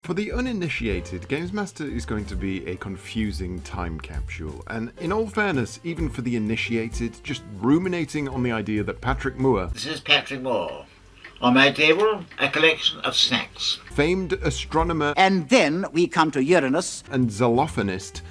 For the uninitiated, GamesMaster is going to be a confusing time capsule, and in all fairness, even for the initiated, just ruminating on the idea that Patrick Moore... This is Patrick Moore. On my table, a collection of snacks. Famed astronomer... And then we come to Uranus. And xylophonist...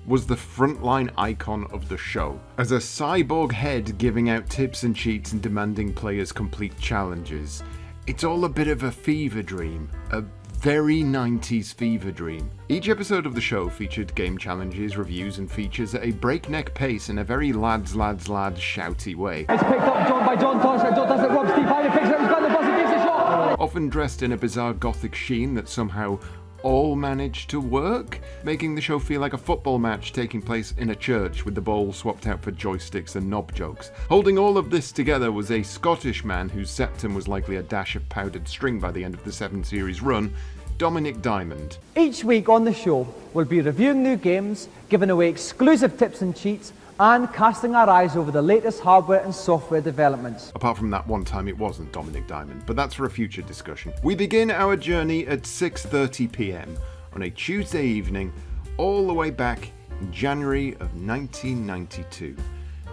was the frontline icon of the show. As a cyborg head giving out tips and cheats and demanding players complete challenges. It's all a bit of a fever dream. A very 90s fever dream. Each episode of the show featured game challenges, reviews and features at a breakneck pace in a very lads shouty way. It's picked up by John Tosh, and John does it, Rob Steve Hyder picks it up, he's got the bus, he takes a shot! Often dressed in a bizarre gothic sheen that somehow all managed to work, making the show feel like a football match taking place in a church with the ball swapped out for joysticks and knob jokes. Holding all of this together was a Scottish man whose septum was likely a dash of powdered string by the end of the 7 series run, Dominik Diamond. Each week on the show, we'll be reviewing new games, giving away exclusive tips and cheats, and casting our eyes over the latest hardware and software developments. Apart from that one time it wasn't Dominik Diamond, but that's for a future discussion. We begin our journey at 6:30 p.m. on a Tuesday evening, all the way back in January of 1992.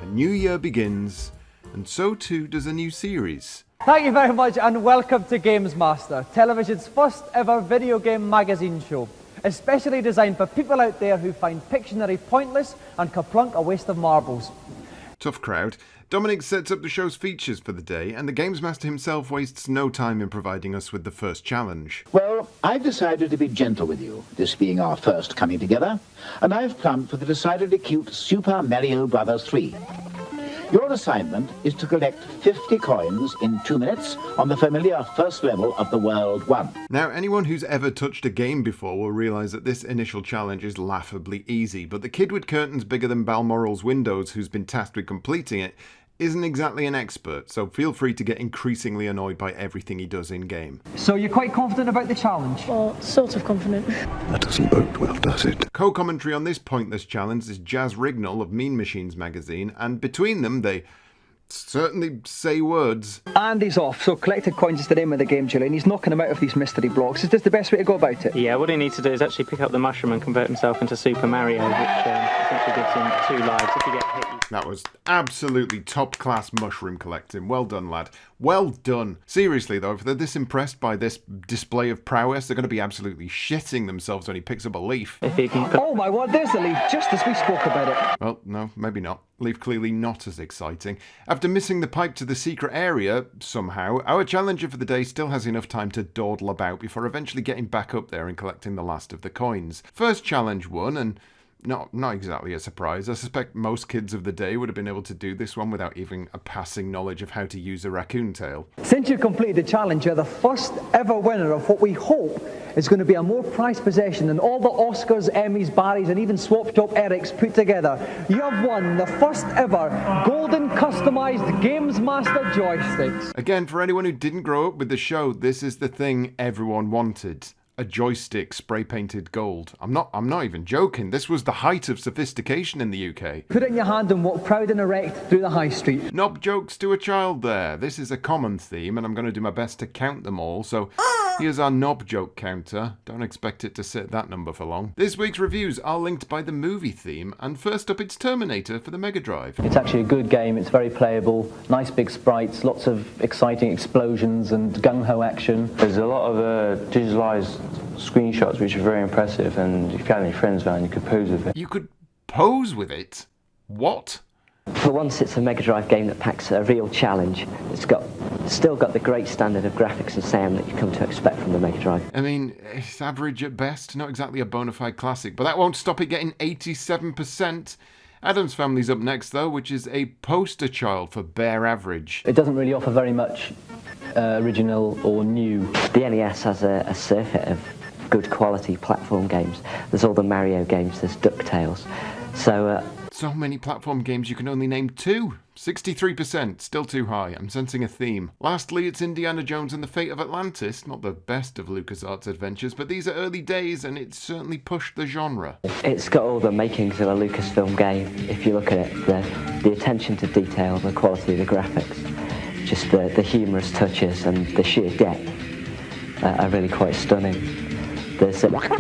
A new year begins, and so too does a new series. Thank you very much and welcome to GamesMaster, television's first ever video game magazine show. Especially designed for people out there who find Pictionary pointless and Kerplunk a waste of marbles. Tough crowd. Dominik sets up the show's features for the day, and the GamesMaster himself wastes no time in providing us with the first challenge. Well, I've decided to be gentle with you, this being our first coming together, and I've come for the decidedly cute Super Mario Bros. 3. Your assignment is to collect 50 coins in 2 minutes on the familiar first level of the World 1. Now, anyone who's ever touched a game before will realise that this initial challenge is laughably easy, but the kid with curtains bigger than Balmoral's windows who's been tasked with completing it isn't exactly an expert, so feel free to get increasingly annoyed by everything he does in-game. So you're quite confident about the challenge? Well, sort of confident. That doesn't bode well, does it? Co-commentary on this pointless challenge is Jazz Rignall of Mean Machines magazine, and between them they certainly say words. And he's off, so collected coins is the name of the game, Julian. He's knocking him out of these mystery blocks. Is this the best way to go about it? Yeah, what he needs to do is actually pick up the mushroom and convert himself into Super Mario, which essentially gives him 2 lives. If you get hit, That was absolutely top-class mushroom collecting. Well done, lad. Well done. Seriously, though, if they're this impressed by this display of prowess, they're going to be absolutely shitting themselves when he picks up a leaf. If he can Oh my word, there's the leaf, just as we spoke about it. Well, no, maybe not. Leaf clearly not as exciting. After missing the pipe to the secret area, somehow, our challenger for the day still has enough time to dawdle about before eventually getting back up there and collecting the last of the coins. First challenge won, and not exactly a surprise. I suspect most kids of the day would have been able to do this one without even a passing knowledge of how to use a raccoon tail. Since you completed the challenge, you're the first ever winner of what we hope is going to be a more prized possession than all the Oscars, Emmys, Barrys and even Swap Shop Erics put together. You have won the first ever golden customised GamesMaster joysticks. Again, for anyone who didn't grow up with the show, this is the thing everyone wanted. A joystick spray-painted gold. I'm not even joking. This was the height of sophistication in the UK. Put it in your hand and walk proud and erect through the high street. Knob jokes to a child there. This is a common theme, and I'm going to do my best to count them all, so here's our knob joke counter. Don't expect it to sit at that number for long. This week's reviews are linked by the movie theme, and first up it's Terminator for the Mega Drive. It's actually a good game, it's very playable, nice big sprites, lots of exciting explosions and gung-ho action. There's a lot of digitalized screenshots which are very impressive, and if you had any friends around you could pose with it. You could pose with it? What? For once, it's a Mega Drive game that packs a real challenge. It's still got the great standard of graphics and sound that you come to expect from the Mega Drive. I mean, it's average at best, not exactly a bona fide classic, but that won't stop it getting 87%. Adam's Family's up next, though, which is a poster child for bare average. It doesn't really offer very much original or new. The NES has a circuit of good quality platform games. There's all the Mario games, there's DuckTales. So many platform games you can only name 2. 63%, still too high. I'm sensing a theme. Lastly, it's Indiana Jones and the Fate of Atlantis. Not the best of LucasArts adventures, but these are early days and it's certainly pushed the genre. It's got all the makings of a Lucasfilm game. If you look at it, the attention to detail, the quality of the graphics. just the humorous touches and the sheer depth are really quite stunning.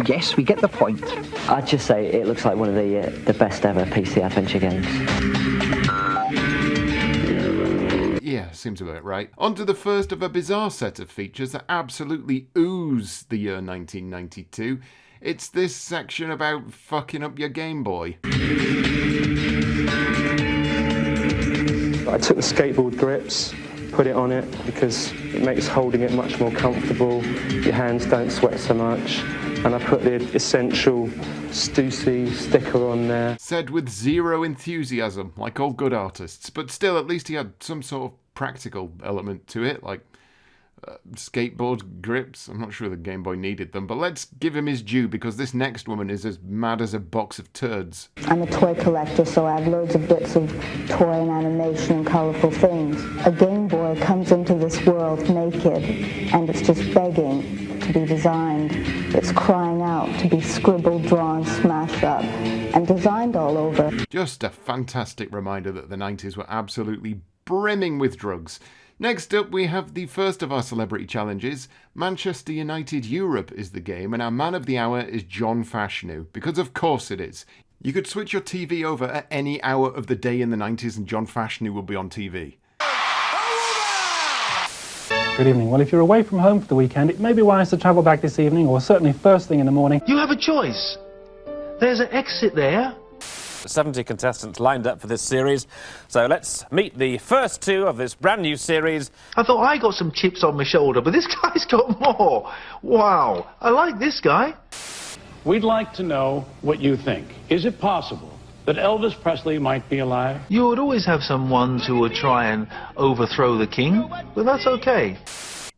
Yes, we get the point. I'd just say it looks like one of the best ever PC adventure games. Yeah, seems about right. On to the first of a bizarre set of features that absolutely ooze the year 1992. It's this section about fucking up your Game Boy. I took the skateboard grips, put it on it because it makes holding it much more comfortable. Your hands don't sweat so much. And I put the essential Stussy sticker on there. Said with zero enthusiasm, like all good artists. But still, at least he had some sort of practical element to it, like skateboard grips. I'm not sure the Game Boy needed them, but let's give him his due because this next woman is as mad as a box of turds. I'm a toy collector, so I have loads of bits of toy and animation and colourful things. A Game Boy comes into this world naked, and it's just begging to be designed. It's crying out to be scribbled, drawn, smashed up, and designed all over. Just a fantastic reminder that the 90s were absolutely brimming with drugs. Next up, we have the first of our celebrity challenges. Manchester United Europe is the game, and our man of the hour is John Fashanu, because of course it is. You could switch your TV over at any hour of the day in the 90s and John Fashanu will be on TV. Good evening. Well, if you're away from home for the weekend, it may be wise to travel back this evening, or certainly first thing in the morning. You have a choice. There's an exit there. 70 contestants lined up for this series, so let's meet the first two of this brand new series. I thought I got some chips on my shoulder, but this guy's got more. Wow, I like this guy. We'd like to know what you think. Is it possible that Elvis Presley might be alive? You would always have some ones who would try and overthrow the king, but that's okay.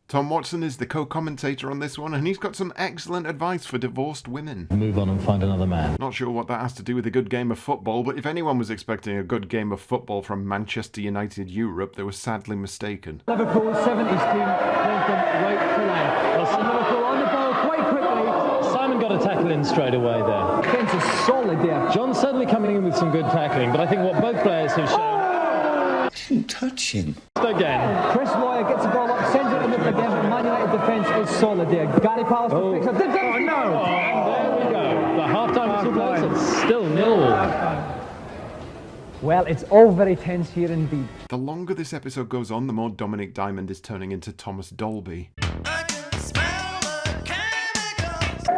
Tom Watson is the co-commentator on this one, and he's got some excellent advice for divorced women. Move on and find another man. Not sure what that has to do with a good game of football, but if anyone was expecting a good game of football from Manchester United Europe, they were sadly mistaken. Liverpool's 70s team moved them right to left. And Liverpool on the ball quite quickly. Simon got a tackle in straight away there. Defence is solid there. John certainly coming in with some good tackling, but I think what both players have shown... touching. Again. Chris Lawyer gets the ball up, sends it to midfield again, but Man United defence is solid there. Gary Pallister picks up. Oh no! And there we go. The half-time whistle blows, it's still 0. Well, it's all very tense here indeed. The longer this episode goes on, the more Dominik Diamond is turning into Thomas Dolby.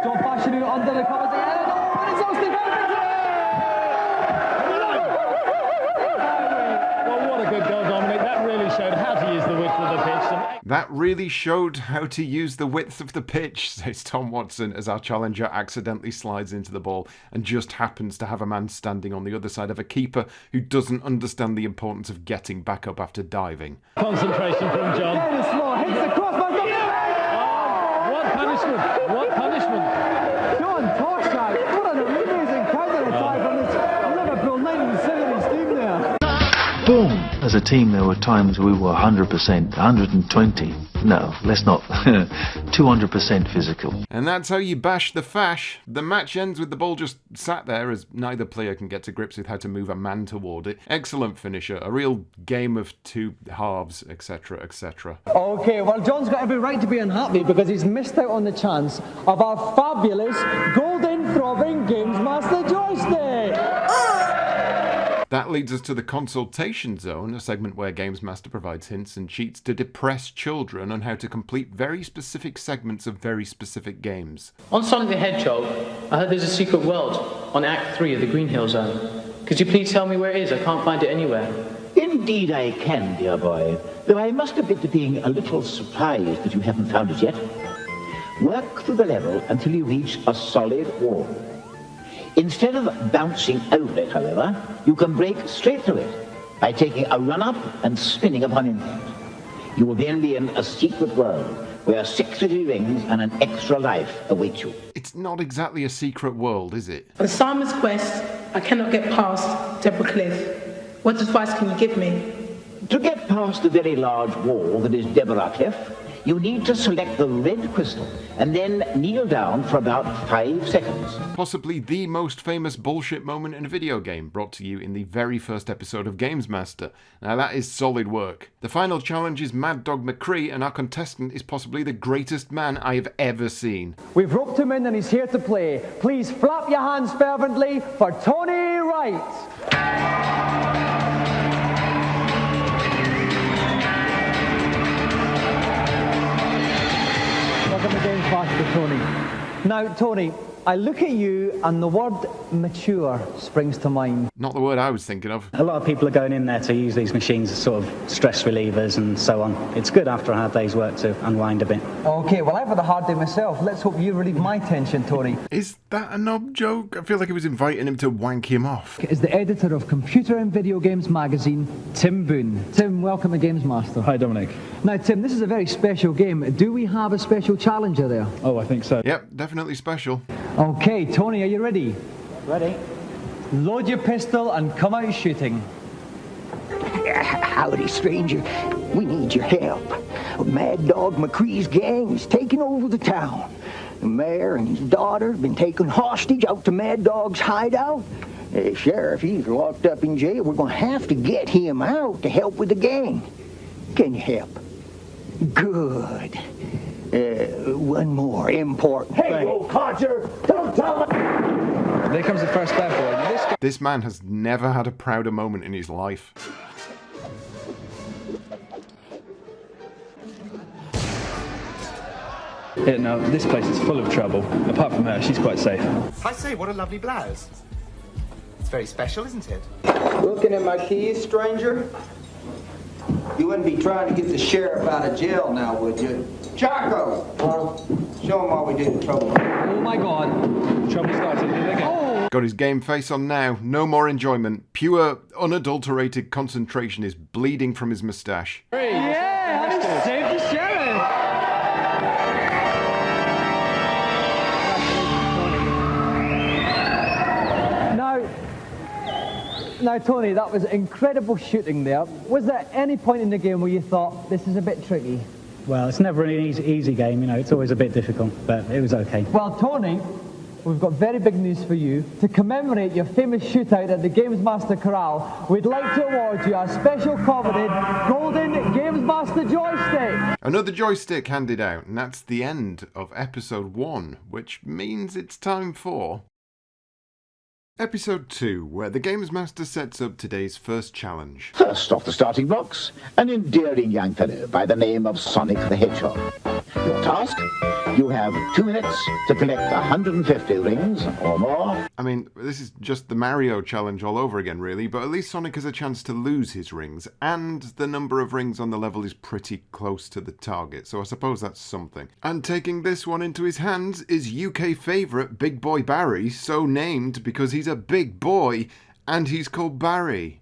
John Fashanu under the covers again. Oh, it's Austin Well, what a good goal, Dominic. That really showed how to use the width of the pitch. That really showed how to use the width of the pitch, says Tom Watson, as our challenger accidentally slides into the ball and just happens to have a man standing on the other side of a keeper who doesn't understand the importance of getting back up after diving. Concentration from John. Dennis Law hits the crossbar. What punishment? What punishment? John Torshak, what an amazing counter-attack from this Liverpool 1970s team there. Boom! As a team, there were times we were 100%, 120. No, let's not. 200% physical. And that's how you bash the fash. The match ends with the ball just sat there as neither player can get to grips with how to move a man toward it. Excellent finisher, a real game of two halves, etc, etc. Okay, well, John's got every right to be unhappy because he's missed out on the chance of our fabulous golden throbbing GamesMaster joystick. That leads us to the Consultation Zone, a segment where GamesMaster provides hints and cheats to depress children on how to complete very specific segments of very specific games. On Sonic the Hedgehog, I heard there's a secret world on Act 3 of the Green Hill Zone. Could you please tell me where it is? I can't find it anywhere. Indeed I can, dear boy, though I must admit to being a little surprised that you haven't found it yet. Work through the level until you reach a solid wall. Instead of bouncing over it, however, you can break straight through it by taking a run-up and spinning upon impact. You will then be in a secret world where 6 little rings and an extra life await you. It's not exactly a secret world, is it? On Simon's quest, I cannot get past Deborah Cliff. What advice can you give me? To get past the very large wall that is Deborah Cliff, You need to select the red crystal and then kneel down for about 5 seconds. Possibly the most famous bullshit moment in a video game, brought to you in the very first episode of GamesMaster. Now that is solid work. The final challenge is Mad Dog McCree, and our contestant is possibly the greatest man I have ever seen. We've roped him in and he's here to play. Please flap your hands fervently for Tony Wright. Welcome to GamesMaster, Tony. Now, Tony, I look at you and the word mature springs to mind. Not the word I was thinking of. A lot of people are going in there to use these machines as sort of stress relievers and so on. It's good after a hard day's work to unwind a bit. Okay, well, I've had a hard day myself. Let's hope you relieve my tension, Tony. Is that a knob joke? I feel like he was inviting him to wank him off. Is the editor of Computer and Video Games magazine, Tim Boone. Tim, welcome to GamesMaster. Hi, Dominic. Now, Tim, this is a very special game. Do we have a special challenger there? Oh, I think so. Yep, definitely special. Okay, Tony, are you ready? Ready. Load your pistol and come out shooting. Howdy, stranger. We need your help. Mad Dog McCree's gang is taking over the town. The mayor and his daughter have been taken hostage out to Mad Dog's hideout. Sheriff, he's locked up in jail. We're going to have to get him out to help with the gang. Can you help? Good. One more important thing. Hey, old codger, don't tell me. There comes the first bad boy. This man has never had a prouder moment in his life. Yeah, no, this place is full of trouble. Apart from her, she's quite safe. I say, what a lovely blouse. It's very special, isn't it? Looking at my keys, stranger? You wouldn't be trying to get the sheriff out of jail now, would you? Chaco! Show him why we did the trouble. Oh my god. Trouble started again. Oh! Got his game face on now. No more enjoyment. Pure, unadulterated concentration is bleeding from his moustache. Yeah! He saved the sheriff! Now, Tony, that was incredible shooting there. Was there any point in the game where you thought, this is a bit tricky? Well, it's never an easy game, you know, it's always a bit difficult, but it was okay. Well, Tony, we've got very big news for you. To commemorate your famous shootout at the GamesMaster Corral, we'd like to award you a special coveted golden GamesMaster joystick. Another joystick handed out, and that's the end of episode 1, which means it's time for episode 2, where the GamesMaster sets up today's first challenge. First off the starting blocks, an endearing young fellow by the name of Sonic the Hedgehog. Your task? You have 2 minutes to collect 150 rings or more. I mean, this is just the Mario challenge all over again, really, but at least Sonic has a chance to lose his rings, and the number of rings on the level is pretty close to the target, so I suppose that's something. And taking this one into his hands is UK favourite Big Boy Barry, so named because he's a big boy, and he's called Barry.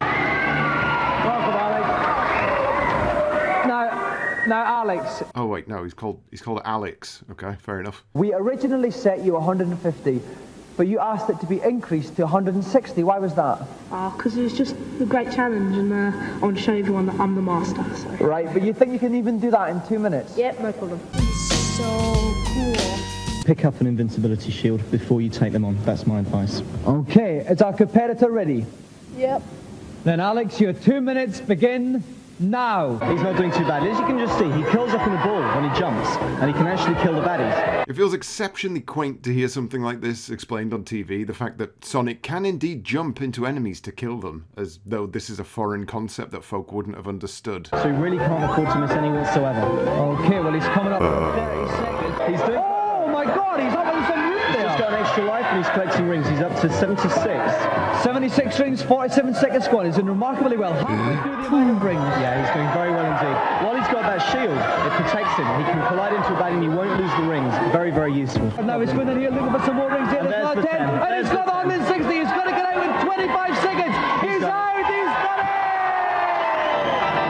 Now, Alex. Oh wait, no, he's called Alex. Okay, fair enough. We originally set you 150, but you asked it to be increased to 160. Why was that? Because it was just a great challenge, and I want to show everyone that I'm the master. So. Right, but you think you can even do that in 2 minutes? Yep, no problem. It's so cool. Pick up an invincibility shield before you take them on. That's my advice. Okay, is our competitor ready? Yep. Then, Alex, your 2 minutes begin now. He's not doing too bad. As you can just see, he curls up in a ball when he jumps, and he can actually kill the baddies. It feels exceptionally quaint to hear something like this explained on TV, the fact that Sonic can indeed jump into enemies to kill them, as though this is a foreign concept that folk wouldn't have understood. So he really can't afford to miss any whatsoever. Okay, well, he's coming up in 30 seconds. He's doing... Oh my god, he's up on some roof there. He's got an extra life and he's collecting rings. He's up to 76. 76 rings, 47 seconds squad. He's doing remarkably well. Halfway through the amount of rings. Yeah, he's doing very well indeed. While he's got that shield, it protects him. He can collide into a baddie and he won't lose the rings. Very, very useful. And now he's going in here looking for some more rings. Here, there's not 10. And he's got 160. He's got to get out with 25 seconds. He's out. He's got it!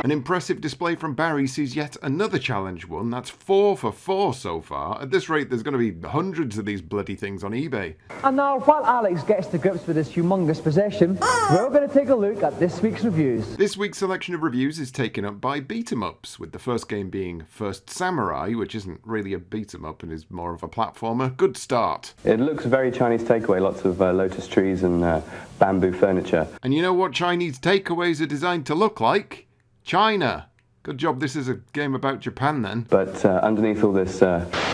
An impressive display from Barry sees yet another challenge won. That's 4 for 4 so far. At this rate, there's going to be hundreds of these bloody things on eBay. And now, while Alex gets to grips with this humongous possession, we're going to take a look at this week's reviews. This week's selection of reviews is taken up by beat-em-ups, with the first game being First Samurai, which isn't really a beat-em-up and is more of a platformer. Good start. It looks very Chinese takeaway, lots of lotus trees and bamboo furniture. And you know what Chinese takeaways are designed to look like? China. Good job this is a game about Japan then. But underneath all this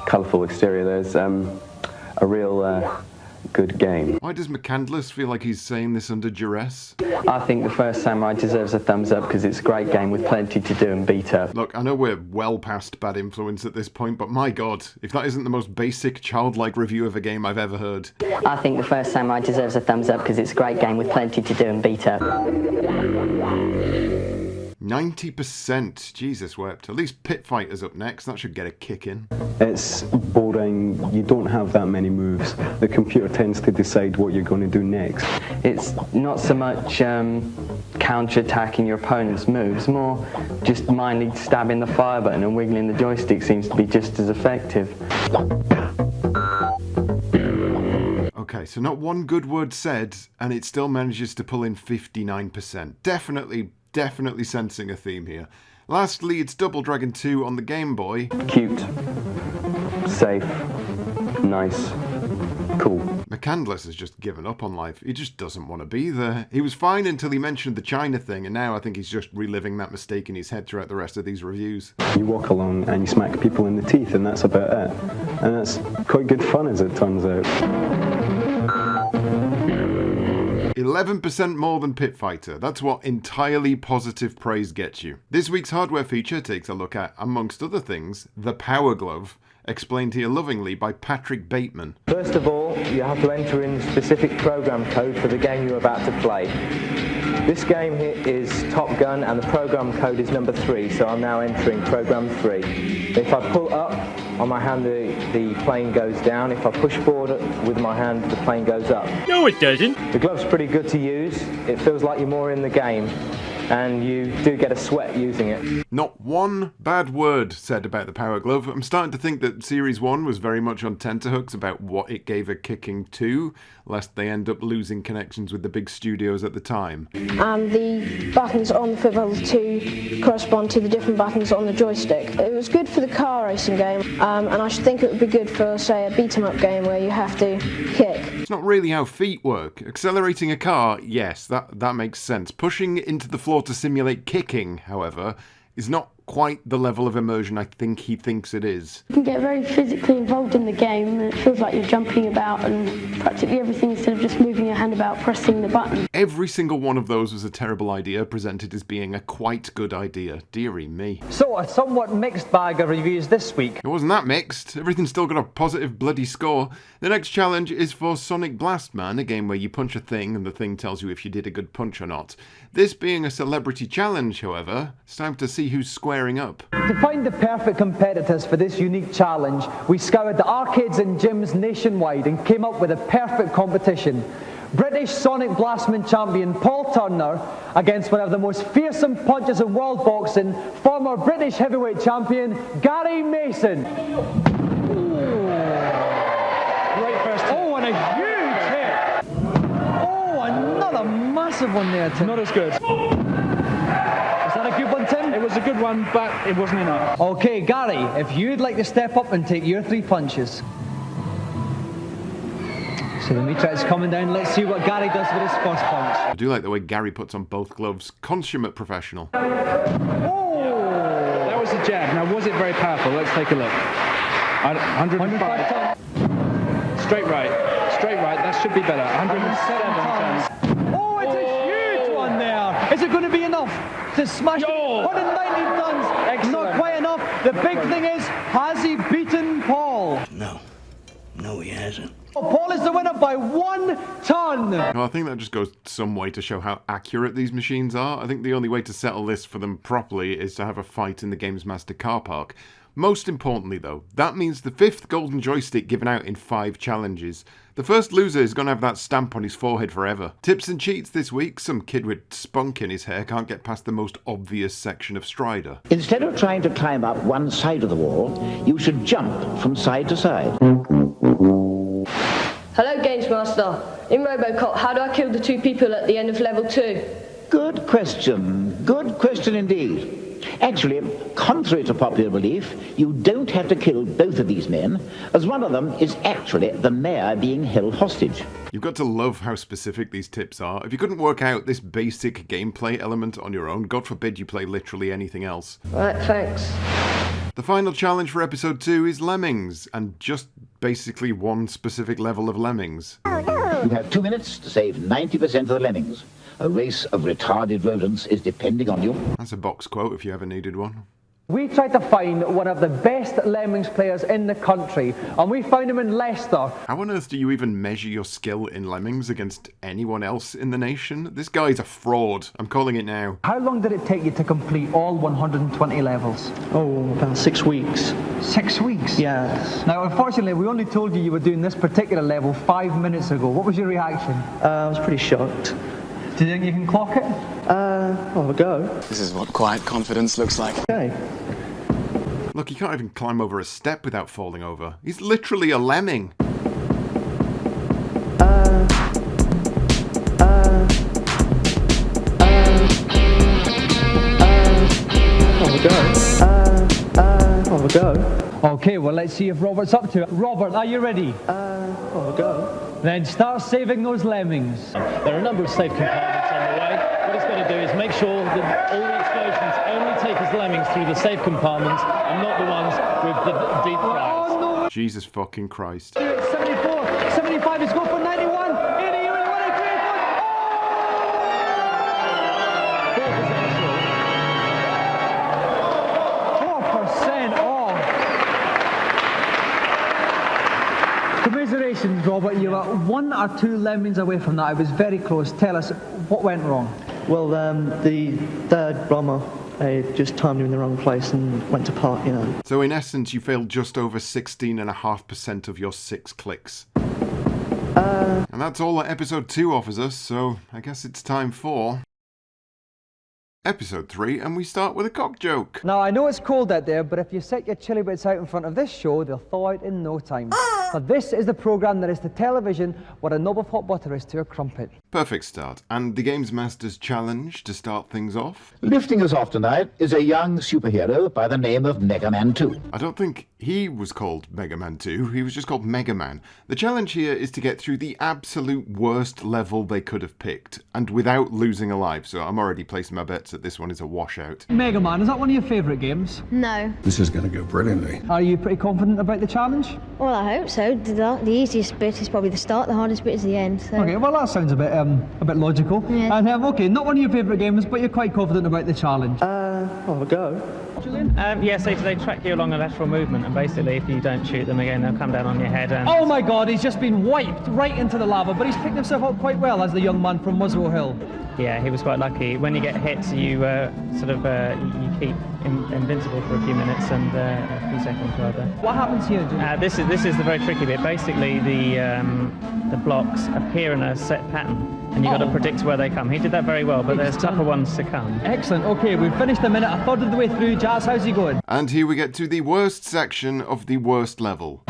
colourful exterior, there's a real good game. Why does McCandless feel like he's saying this under duress? I think The First Samurai deserves a thumbs up because it's a great game with plenty to do and beat up. Look, I know we're well past bad influence at this point, but my god, if that isn't the most basic, childlike review of a game I've ever heard. I think The First Samurai deserves a thumbs up because it's a great game with plenty to do and beat up. 90%. Jesus wept. At least Pit Fighter's up next. That should get a kick in. It's boring. You don't have that many moves. The computer tends to decide what you're going to do next. It's not so much counter-attacking your opponent's moves, more just mindly stabbing the fire button and wiggling the joystick seems to be just as effective. Okay, so not one good word said, and it still manages to pull in 59%. Definitely sensing a theme here. Lastly, it's Double Dragon 2 on the Game Boy. Cute, safe, nice, cool. McCandless has just given up on life. He just doesn't want to be there. He was fine until he mentioned the China thing, and now I think he's just reliving that mistake in his head throughout the rest of these reviews. You walk along and you smack people in the teeth, and that's about it. And that's quite good fun, as it turns out. 11% more than Pit Fighter. That's what entirely positive praise gets you. This week's hardware feature takes a look at, amongst other things, the Power Glove, explained here lovingly by Patrick Bateman. First of all, you have to enter in specific program code for the game you're about to play. This game here is Top Gun and the program code is number 3, so I'm now entering program 3. If I pull up on my hand, the plane goes down. If I push forward with my hand, the plane goes up. No, it doesn't. The glove's pretty good to use. It feels like you're more in the game, and you do get a sweat using it. Not one bad word said about the Power Glove. I'm starting to think that Series 1 was very much on tenterhooks about what it gave a kicking to, lest they end up losing connections with the big studios at the time. The buttons on the foot pedals to correspond to the different buttons on the joystick. It was good for the car racing game, and I should think it would be good for, say, a beat-em-up game where you have to kick. It's not really how feet work. Accelerating a car, yes, that makes sense. Pushing into the floor to simulate kicking, however, is not quite the level of immersion I think he thinks it is. You can get very physically involved in the game, and it feels like you're jumping about and practically everything instead of just moving your hand about pressing the button. Every single one of those was a terrible idea, presented as being a quite good idea. Dearie me. So, a somewhat mixed bag of reviews this week. It wasn't that mixed. Everything's still got a positive bloody score. The next challenge is for Sonic Blast Man, a game where you punch a thing and the thing tells you if you did a good punch or not. This being a celebrity challenge, however, it's time to see who's squaring up. To find the perfect competitors for this unique challenge, we scoured the arcades and gyms nationwide and came up with a perfect competition. British Sonic Blastman champion Paul Turner against one of the most fearsome punchers in world boxing, former British heavyweight champion Gary Mason. Great first hit. Oh, and a huge hit! Oh, another massive one there, Tim. Not as good. Is that a good one, Tim? It was a good one, but it wasn't enough. Okay, Gary, if you'd like to step up and take your 3 punches. So the meter's coming down. Let's see what Gary does with his first punch. I do like the way Gary puts on both gloves. Consummate professional. Oh! That was a jab. Now, was it very powerful? Let's take a look. 105. Straight right. Straight right. That should be better. 107 tons. Oh, it's a huge one there. Is it going to be enough to smash 190 tons? Excellent. Not quite enough. The big thing is, has he beaten Paul? No, he hasn't. Oh, Paul is the winner by 1 ton. Well, I think that just goes some way to show how accurate these machines are. I think the only way to settle this for them properly is to have a fight in the GamesMaster car park. Most importantly though, that means the 5th golden joystick given out in 5 challenges. The first loser is going to have that stamp on his forehead forever. Tips and cheats this week: some kid with spunk in his hair can't get past the most obvious section of Strider. Instead of trying to climb up one side of the wall, you should jump from side to side. Hello, GamesMaster. In Robocop, how do I kill the 2 people at the end of level 2? Good question. Good question indeed. Actually, contrary to popular belief, you don't have to kill both of these men, as one of them is actually the mayor being held hostage. You've got to love how specific these tips are. If you couldn't work out this basic gameplay element on your own, God forbid you play literally anything else. Right, thanks. The final challenge for episode 2 is Lemmings, and just basically one specific level of Lemmings. You have 2 minutes to save 90% of the lemmings. A race of retarded rodents is depending on you. That's a box quote if you ever needed one. We tried to find one of the best Lemmings players in the country, and we found him in Leicester. How on earth do you even measure your skill in Lemmings against anyone else in the nation? This guy's a fraud. I'm calling it now. How long did it take you to complete all 120 levels? Oh, about 6 weeks. 6 weeks? Yes. Now, unfortunately, we only told you were doing this particular level 5 minutes ago. What was your reaction? I was pretty shocked. Do you think you can clock it? I'll have a go. This is what quiet confidence looks like. Okay. Look, he can't even climb over a step without falling over. He's literally a lemming. I'll have a go. Okay, well, let's see if Robert's up to it. Robert, are you ready? I'll have a go. Then start saving those lemmings. There are a number of safe compartments on the way. What it's going to do is make sure that all the explosions only take his lemmings through the safe compartments and not the ones with the deep fries. Oh, no. Jesus fucking Christ. 74, 75, let's go for 91. 80, you want a great one. Oh! 4% off. Commiserations, Robert. You were 1 or 2 lemmings away from that. It was very close. Tell us, what went wrong? Well, the third bomber, they just timed him in the wrong place and went to pot, you know. So in essence, you failed just over 16.5% of your 6 clicks. And that's all that episode 2 offers us, so I guess it's time for episode 3, and we start with a cock joke. Now, I know it's cold out there, but if you set your chili bits out in front of this show, they'll thaw out in no time. Now, this is the programme that is to television what a knob of hot butter is to a crumpet. Perfect start. And the Gamesmaster's challenge to start things off? Lifting us off tonight is a young superhero by the name of Mega Man 2. I don't think he was called Mega Man 2, he was just called Mega Man. The challenge here is to get through the absolute worst level they could have picked, and without losing a life, so I'm already placing my bets that this one is a washout. Mega Man, is that one of your favourite games? No. This is going to go brilliantly. Are you pretty confident about the challenge? Well, I hope so. The easiest bit is probably the start, the hardest bit is the end. So. Okay, well that sounds a bit logical. Yeah. And okay, not one of your favourite games, but you're quite confident about the challenge. I'll have a go. Julian? Yeah, so they track you along a lateral movement, and basically if you don't shoot them again, they'll come down on your head and... Oh my God, he's just been wiped right into the lava, but he's picked himself up quite well as the young man from Muswell Hill. Yeah, he was quite lucky. When you get hit, you you keep invincible for a few minutes and a few seconds rather. What happens here, Julian? This is the very tricky bit. Basically, the blocks appear in a set pattern, and you've got to predict where they come. He did that very well, but there's tougher ones to come. Excellent. Okay, we've finished a minute, a third of the way through. Jazz, how's he going? And here we get to the worst section of the worst level.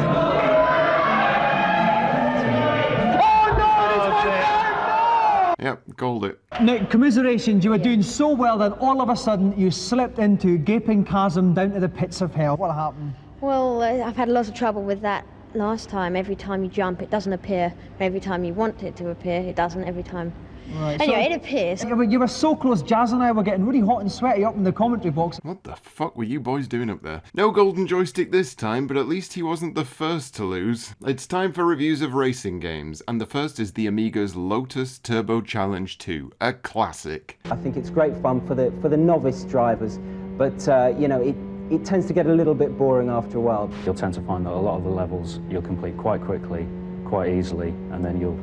Yep, called it. Nick, commiserations, you were doing so well that all of a sudden you slipped into a gaping chasm down to the pits of hell. What happened? Well, I've had a lot of trouble with that last time. Every time you jump, it doesn't appear. Every time you want it to appear, it doesn't every time. Right, anyway, so, it appears. You were so close. Jazz and I were getting really hot and sweaty up in the commentary box. What the fuck were you boys doing up there? No golden joystick this time, but at least he wasn't the first to lose. It's time for reviews of racing games, and the first is the Amiga's Lotus Turbo Challenge 2, a classic. I think it's great fun for the novice drivers, but you know, it tends to get a little bit boring after a while. You'll tend to find that a lot of the levels you'll complete quite quickly, quite easily, and then you'll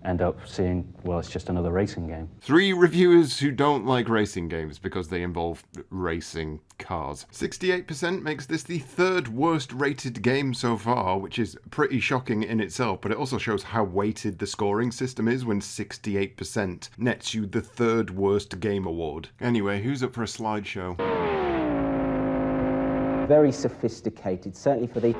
end up seeing, well, it's just another racing game. 3 reviewers who don't like racing games because they involve racing cars. 68% makes this the 3rd worst rated game so far, which is pretty shocking in itself, but it also shows how weighted the scoring system is when 68% nets you the 3rd worst game award. Anyway, who's up for a slideshow? Very sophisticated, certainly for the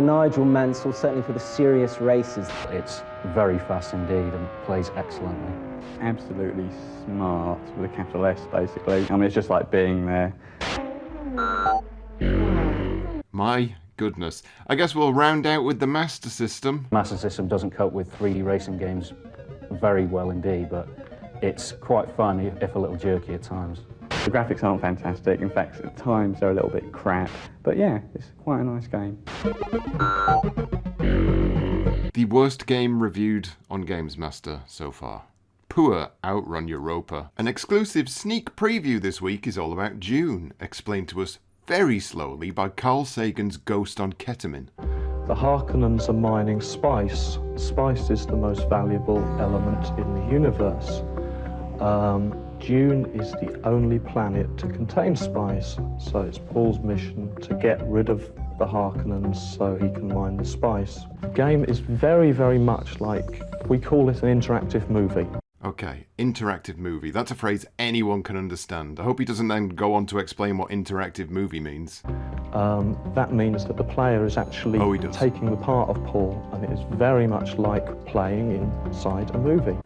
Nigel Mansell, certainly for the serious racers. It's very fast indeed and plays excellently. Absolutely smart with a capital S, basically. I mean, it's just like being there. My goodness. I guess we'll round out with the Master System. Master System doesn't cope with 3D racing games very well indeed, but it's quite fun, if a little jerky at times. The graphics aren't fantastic. In fact, at times they're a little bit crap. But yeah, it's quite a nice game. The worst game reviewed on GamesMaster so far. Poor Outrun Europa. An exclusive sneak preview this week is all about Dune, explained to us very slowly by Carl Sagan's Ghost on Ketamine. The Harkonnens are mining spice. Spice is the most valuable element in the universe. Dune is the only planet to contain spice, so it's Paul's mission to get rid of the Harkonnens so he can mine the spice. The game is very, very much like, we call it an interactive movie. Okay, interactive movie. That's a phrase anyone can understand. I hope he doesn't then go on to explain what interactive movie means. That means that the player is actually taking the part of Paul, and it is very much like playing inside a movie.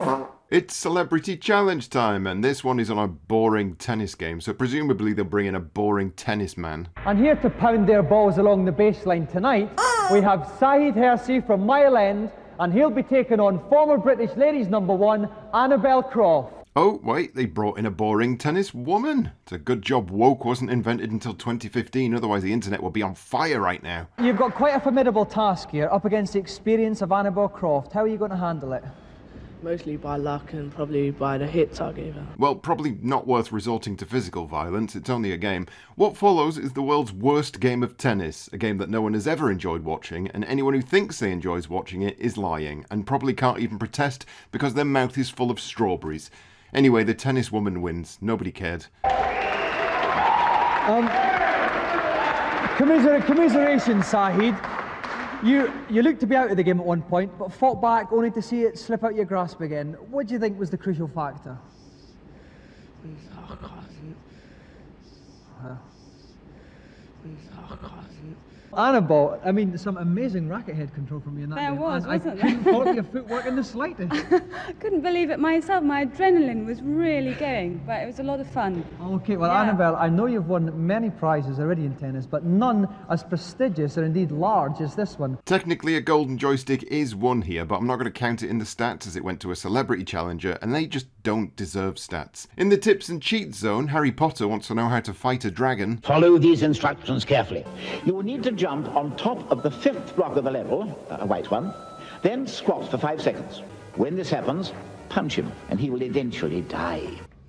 It's Celebrity Challenge time, and this one is on a boring tennis game, so presumably they'll bring in a boring tennis man. And here to pound their balls along the baseline tonight, we have Saeed Hersey from Mile End, and he'll be taking on former British ladies #1, Annabel Croft. Oh, wait, they brought in a boring tennis woman. It's a good job woke wasn't invented until 2015, otherwise the internet would be on fire right now. You've got quite a formidable task here, up against the experience of Annabel Croft. How are you going to handle it? Mostly by luck and probably by the hits I gave her. Well, probably not worth resorting to physical violence, it's only a game. What follows is the world's worst game of tennis, a game that no one has ever enjoyed watching, and anyone who thinks they enjoys watching it is lying, and probably can't even protest because their mouth is full of strawberries. Anyway, the tennis woman wins. Nobody cared. Commiserations, Saeed. You looked to be out of the game at one point, but fought back only to see it slip out your grasp again. What do you think was the crucial factor? Annabelle, I mean, some amazing racket head control from you in that game. Wasn't I there? couldn't fault your footwork in the slightest. I couldn't believe it myself. My adrenaline was really going, but it was a lot of fun. Okay, well, Yeah. Annabelle, I know you've won many prizes already in tennis, but none as prestigious or indeed large as this one. Technically, a golden joystick is won here, but I'm not going to count it in the stats as it went to a celebrity challenger, and they just don't deserve stats. In the tips and cheats zone, Harry Potter wants to know how to fight a dragon. Follow these instructions carefully. You will need to jump on top of the 5th block of the level, a white one, then squat for 5 seconds. When this happens, punch him, and he will eventually die.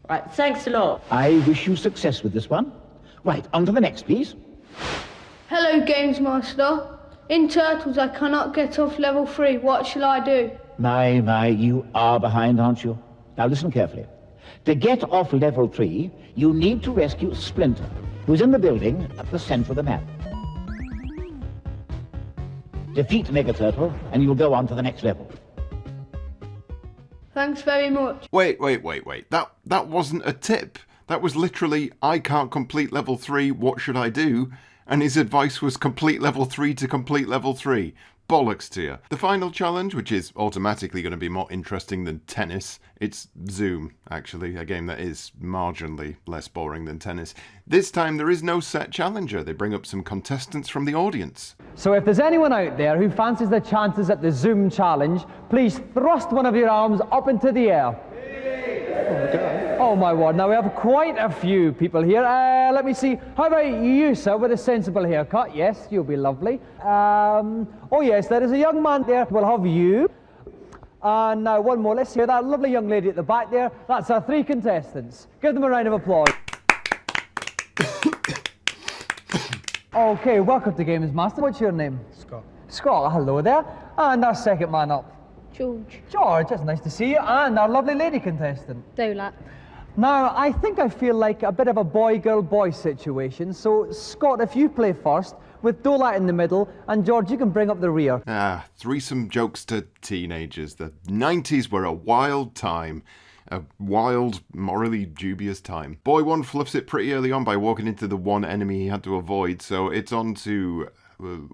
Right, thanks a lot. I wish you success with this one. Right, on to the next, please. Hello, GamesMaster. In Turtles, I cannot get off level 3. What shall I do? My, you are behind, aren't you? Now listen carefully. To get off level 3, you need to rescue Splinter, who's in the building at the center of the map. Defeat Megaturtle, and you'll go on to the next level. Thanks very much. Wait. That wasn't a tip. That was literally, I can't complete level 3, what should I do? And his advice was complete level 3 to complete level 3. Bollocks to you. The final challenge, which is automatically going to be more interesting than tennis, it's Zoom, actually, a game that is marginally less boring than tennis. This time there is no set challenger. They bring up some contestants from the audience. So if there's anyone out there who fancies their chances at the Zoom challenge, please thrust one of your arms up into the air. Oh my word, now we have quite a few people here. Let me see, how about you, sir, with a sensible haircut? Yes, you'll be lovely. Oh yes, there is a young man there. We'll have you. And now one more, let's hear that lovely young lady at the back there. That's our 3 contestants. Give them a round of applause. Okay, welcome to GamesMaster. What's your name? Scott. Scott, hello there. And our second man up. George. George, that's nice to see you, and our lovely lady contestant. Dolat. Now, I think I feel like a bit of a boy-girl-boy situation, so Scott, if you play first, with Dolat in the middle, and George, you can bring up the rear. Threesome jokes to teenagers. The 90s were a wild time. A wild, morally dubious time. Boy 1 fluffs it pretty early on by walking into the one enemy he had to avoid, so it's on to...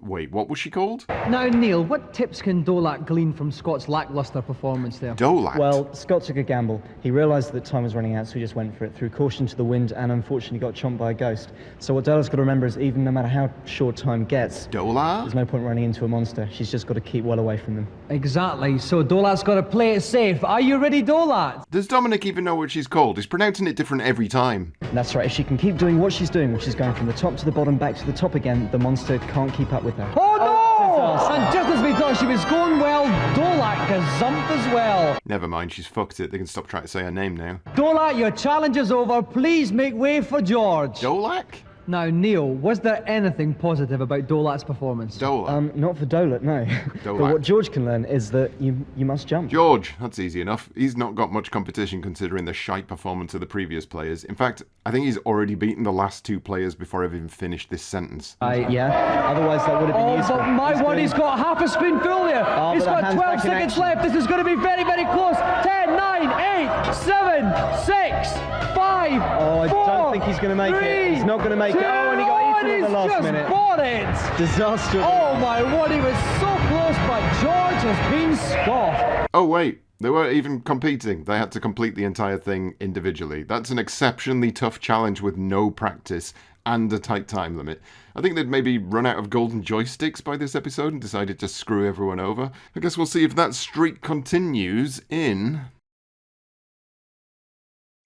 wait, what was she called? Now, Neil, what tips can Dolat glean from Scott's lacklustre performance there? Dolat? Well, Scott took a gamble. He realised that time was running out, so he just went for it, threw caution to the wind, and unfortunately got chomped by a ghost. So what Dolat's got to remember is even no matter how short time gets, Dolat? there's no point running into a monster. She's just got to keep well away from them. Exactly, so Dolat's got to play it safe. Are you ready, Dolat? Does Dominik even know what she's called? He's pronouncing it different every time. That's right, if she can keep doing what she's doing, which is going from the top to the bottom, back to the top again, the monster can't keep up with her. Oh no! And just as we thought she was going well, Dolat gazumped as well. Never mind, she's fucked it. They can stop trying to say her name now. Dolat, your challenge is over. Please make way for George. Dolak? Now, Neil, was there anything positive about Dolat's performance? Dolat? Not for Dolat, no. But what George can learn is that you must jump. George, that's easy enough. He's not got much competition considering the shite performance of the previous players. In fact, I think he's already beaten the last 2 players before I've even finished this sentence. Yeah, otherwise that would have been useful. But my word, he's got half a spoonful there. He's got 12 seconds left. This is going to be very, very close. 10, 9, 8, 7, 6, 5, I don't think he's going to make it. He's not going to make it. Oh, and he got eaten at the last minute. Bought it. Disaster. Oh my word, he was so close, but George has been scoffed. Oh wait, they weren't even competing. They had to complete the entire thing individually. That's an exceptionally tough challenge with no practice and a tight time limit. I think they'd maybe run out of golden joysticks by this episode and decided to screw everyone over. I guess we'll see if that streak continues in...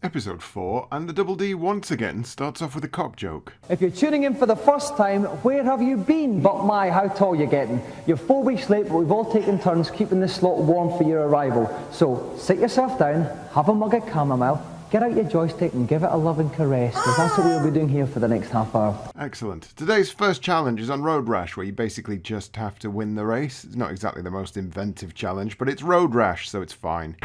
Episode 4, and the Double D once again starts off with a cock joke. If you're tuning in for the first time, where have you been? But my, how tall you're getting. You're 4 weeks late, but we've all taken turns keeping the slot warm for your arrival. So sit yourself down, have a mug of chamomile, get out your joystick and give it a loving caress, because that's what we'll be doing here for the next half hour. Excellent. Today's first challenge is on Road Rash, where you basically just have to win the race. It's not exactly the most inventive challenge, but it's Road Rash, so it's fine.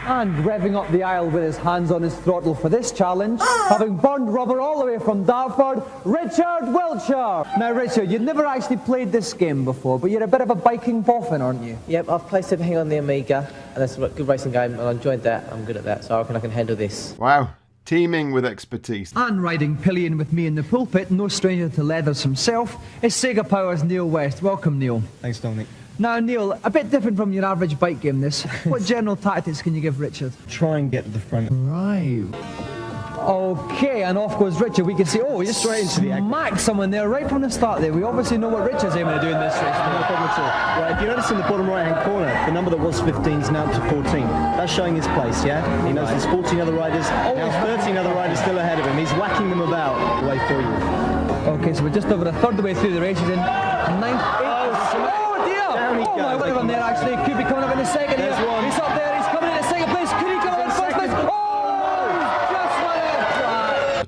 And revving up the aisle with his hands on his throttle for this challenge, having burned rubber all the way from Dartford, Richard Wiltshire. Now, Richard, you've never actually played this game before, but you're a bit of a biking boffin, aren't you? Yep, I've played everything on the Amiga, and that's a good racing game, and I enjoyed that. I'm good at that, so I reckon I can handle this. Wow. Teeming with expertise. And riding pillion with me in the pulpit, no stranger to leathers himself, is Sega Power's Neil West. Welcome, Neil. Thanks, Dominic. Now, Neil, a bit different from your average bike game, this. What general tactics can you give Richard? Try and get to the front. Right. Okay, and off goes Richard. We can see, oh, he just straight into the smacked someone there right from the start there. We obviously know what Richard's aiming to do in this race. No problem at all. Right, if you notice in the bottom right-hand corner, the number that was 15 is now up to 14. That's showing his place, yeah? He knows there's 14 other riders. Now 13 other riders still ahead of him. He's whacking them about the way for you. Okay, so we're just over a third of the way through the race. He's in 9th, 8th. Oh, dear! Oh, my word, on there, actually. Could be coming up in a second here. He's up there. He's coming in at second place. Could he come up in first place?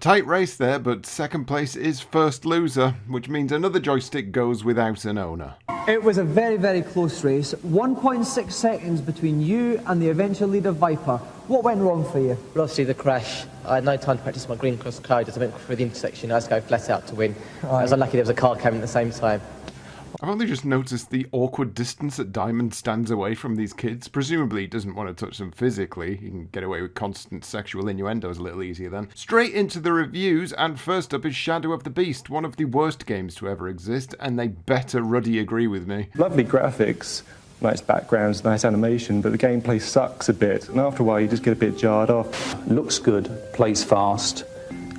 Tight race there, but second place is first loser, which means another joystick goes without an owner. It was a very, very close race. 1.6 seconds between you and the eventual leader, Viper. What went wrong for you? Well, obviously the crash. I had no time to practice my green cross code as I went through the intersection. I had to go flat out to win. I was unlucky there was a car coming at the same time. I've only just noticed the awkward distance that Diamond stands away from these kids. Presumably he doesn't want to touch them physically. He can get away with constant sexual innuendos a little easier then. Straight into the reviews, and first up is Shadow of the Beast, one of the worst games to ever exist, and they better ruddy agree with me. Lovely graphics, nice backgrounds, nice animation, but the gameplay sucks a bit, and after a while you just get a bit jarred off. Looks good, plays fast,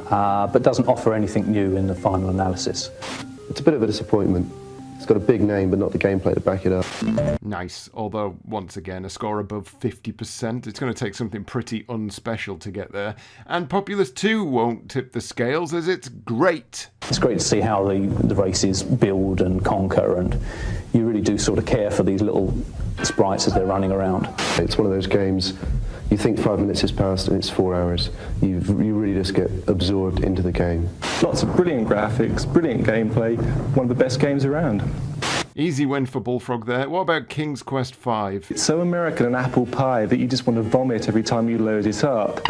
but doesn't offer anything new in the final analysis. It's a bit of a disappointment. It's got a big name, but not the gameplay to back it up. Nice, although, once again, a score above 50%. It's going to take something pretty unspecial to get there. And Populous 2 won't tip the scales, as it's great. It's great to see how the races build and conquer, and you really do sort of care for these little sprites as they're running around. It's one of those games, you think 5 minutes has passed and it's 4 hours. You really just get absorbed into the game. Lots of brilliant graphics, brilliant gameplay, one of the best games around. Easy win for Bullfrog there. What about King's Quest V? It's so American and apple pie that you just want to vomit every time you load it up.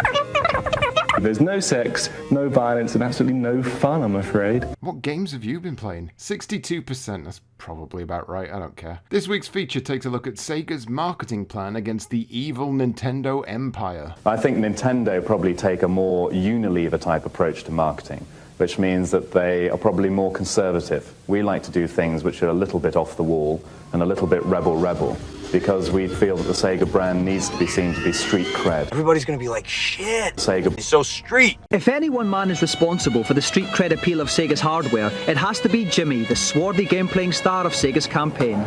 There's no sex, no violence, and absolutely no fun, I'm afraid. What games have you been playing? 62%, that's probably about right, I don't care. This week's feature takes a look at Sega's marketing plan against the evil Nintendo empire. I think Nintendo probably take a more Unilever type approach to marketing, which means that they are probably more conservative. We like to do things which are a little bit off the wall and a little bit rebel, because we feel that the Sega brand needs to be seen to be street cred. Everybody's gonna be like, shit, Sega it's so street. If any one man is responsible for the street cred appeal of Sega's hardware, it has to be Jimmy, the swarthy game-playing star of Sega's campaign.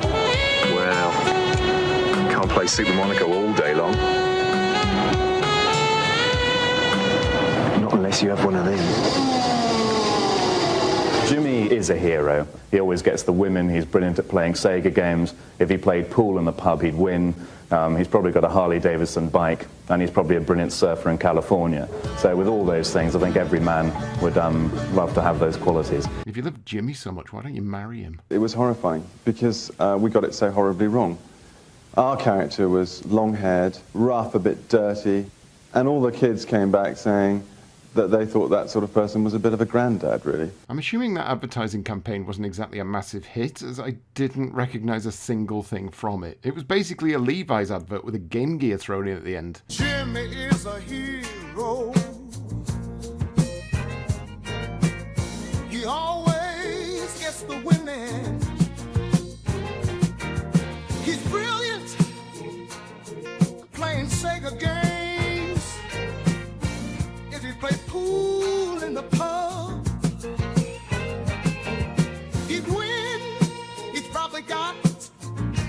Well, can't play Super Monaco all day long. Not unless you have one of these. Jimmy is a hero. He always gets the women. He's brilliant at playing Sega games. If he played pool in the pub, he'd win. He's probably got a Harley-Davidson bike, and he's probably a brilliant surfer in California. So with all those things, I think every man would love to have those qualities. If you love Jimmy so much, why don't you marry him? It was horrifying, because we got it so horribly wrong. Our character was long-haired, rough, a bit dirty, and all the kids came back saying that they thought that sort of person was a bit of a granddad, really. I'm assuming that advertising campaign wasn't exactly a massive hit, as I didn't recognise a single thing from it. It was basically a Levi's advert with a Game Gear thrown in at the end. Jimmy is a hero. He always gets the winning. He's brilliant playing Sega games. Play pool in the pub, he'd win. He's probably got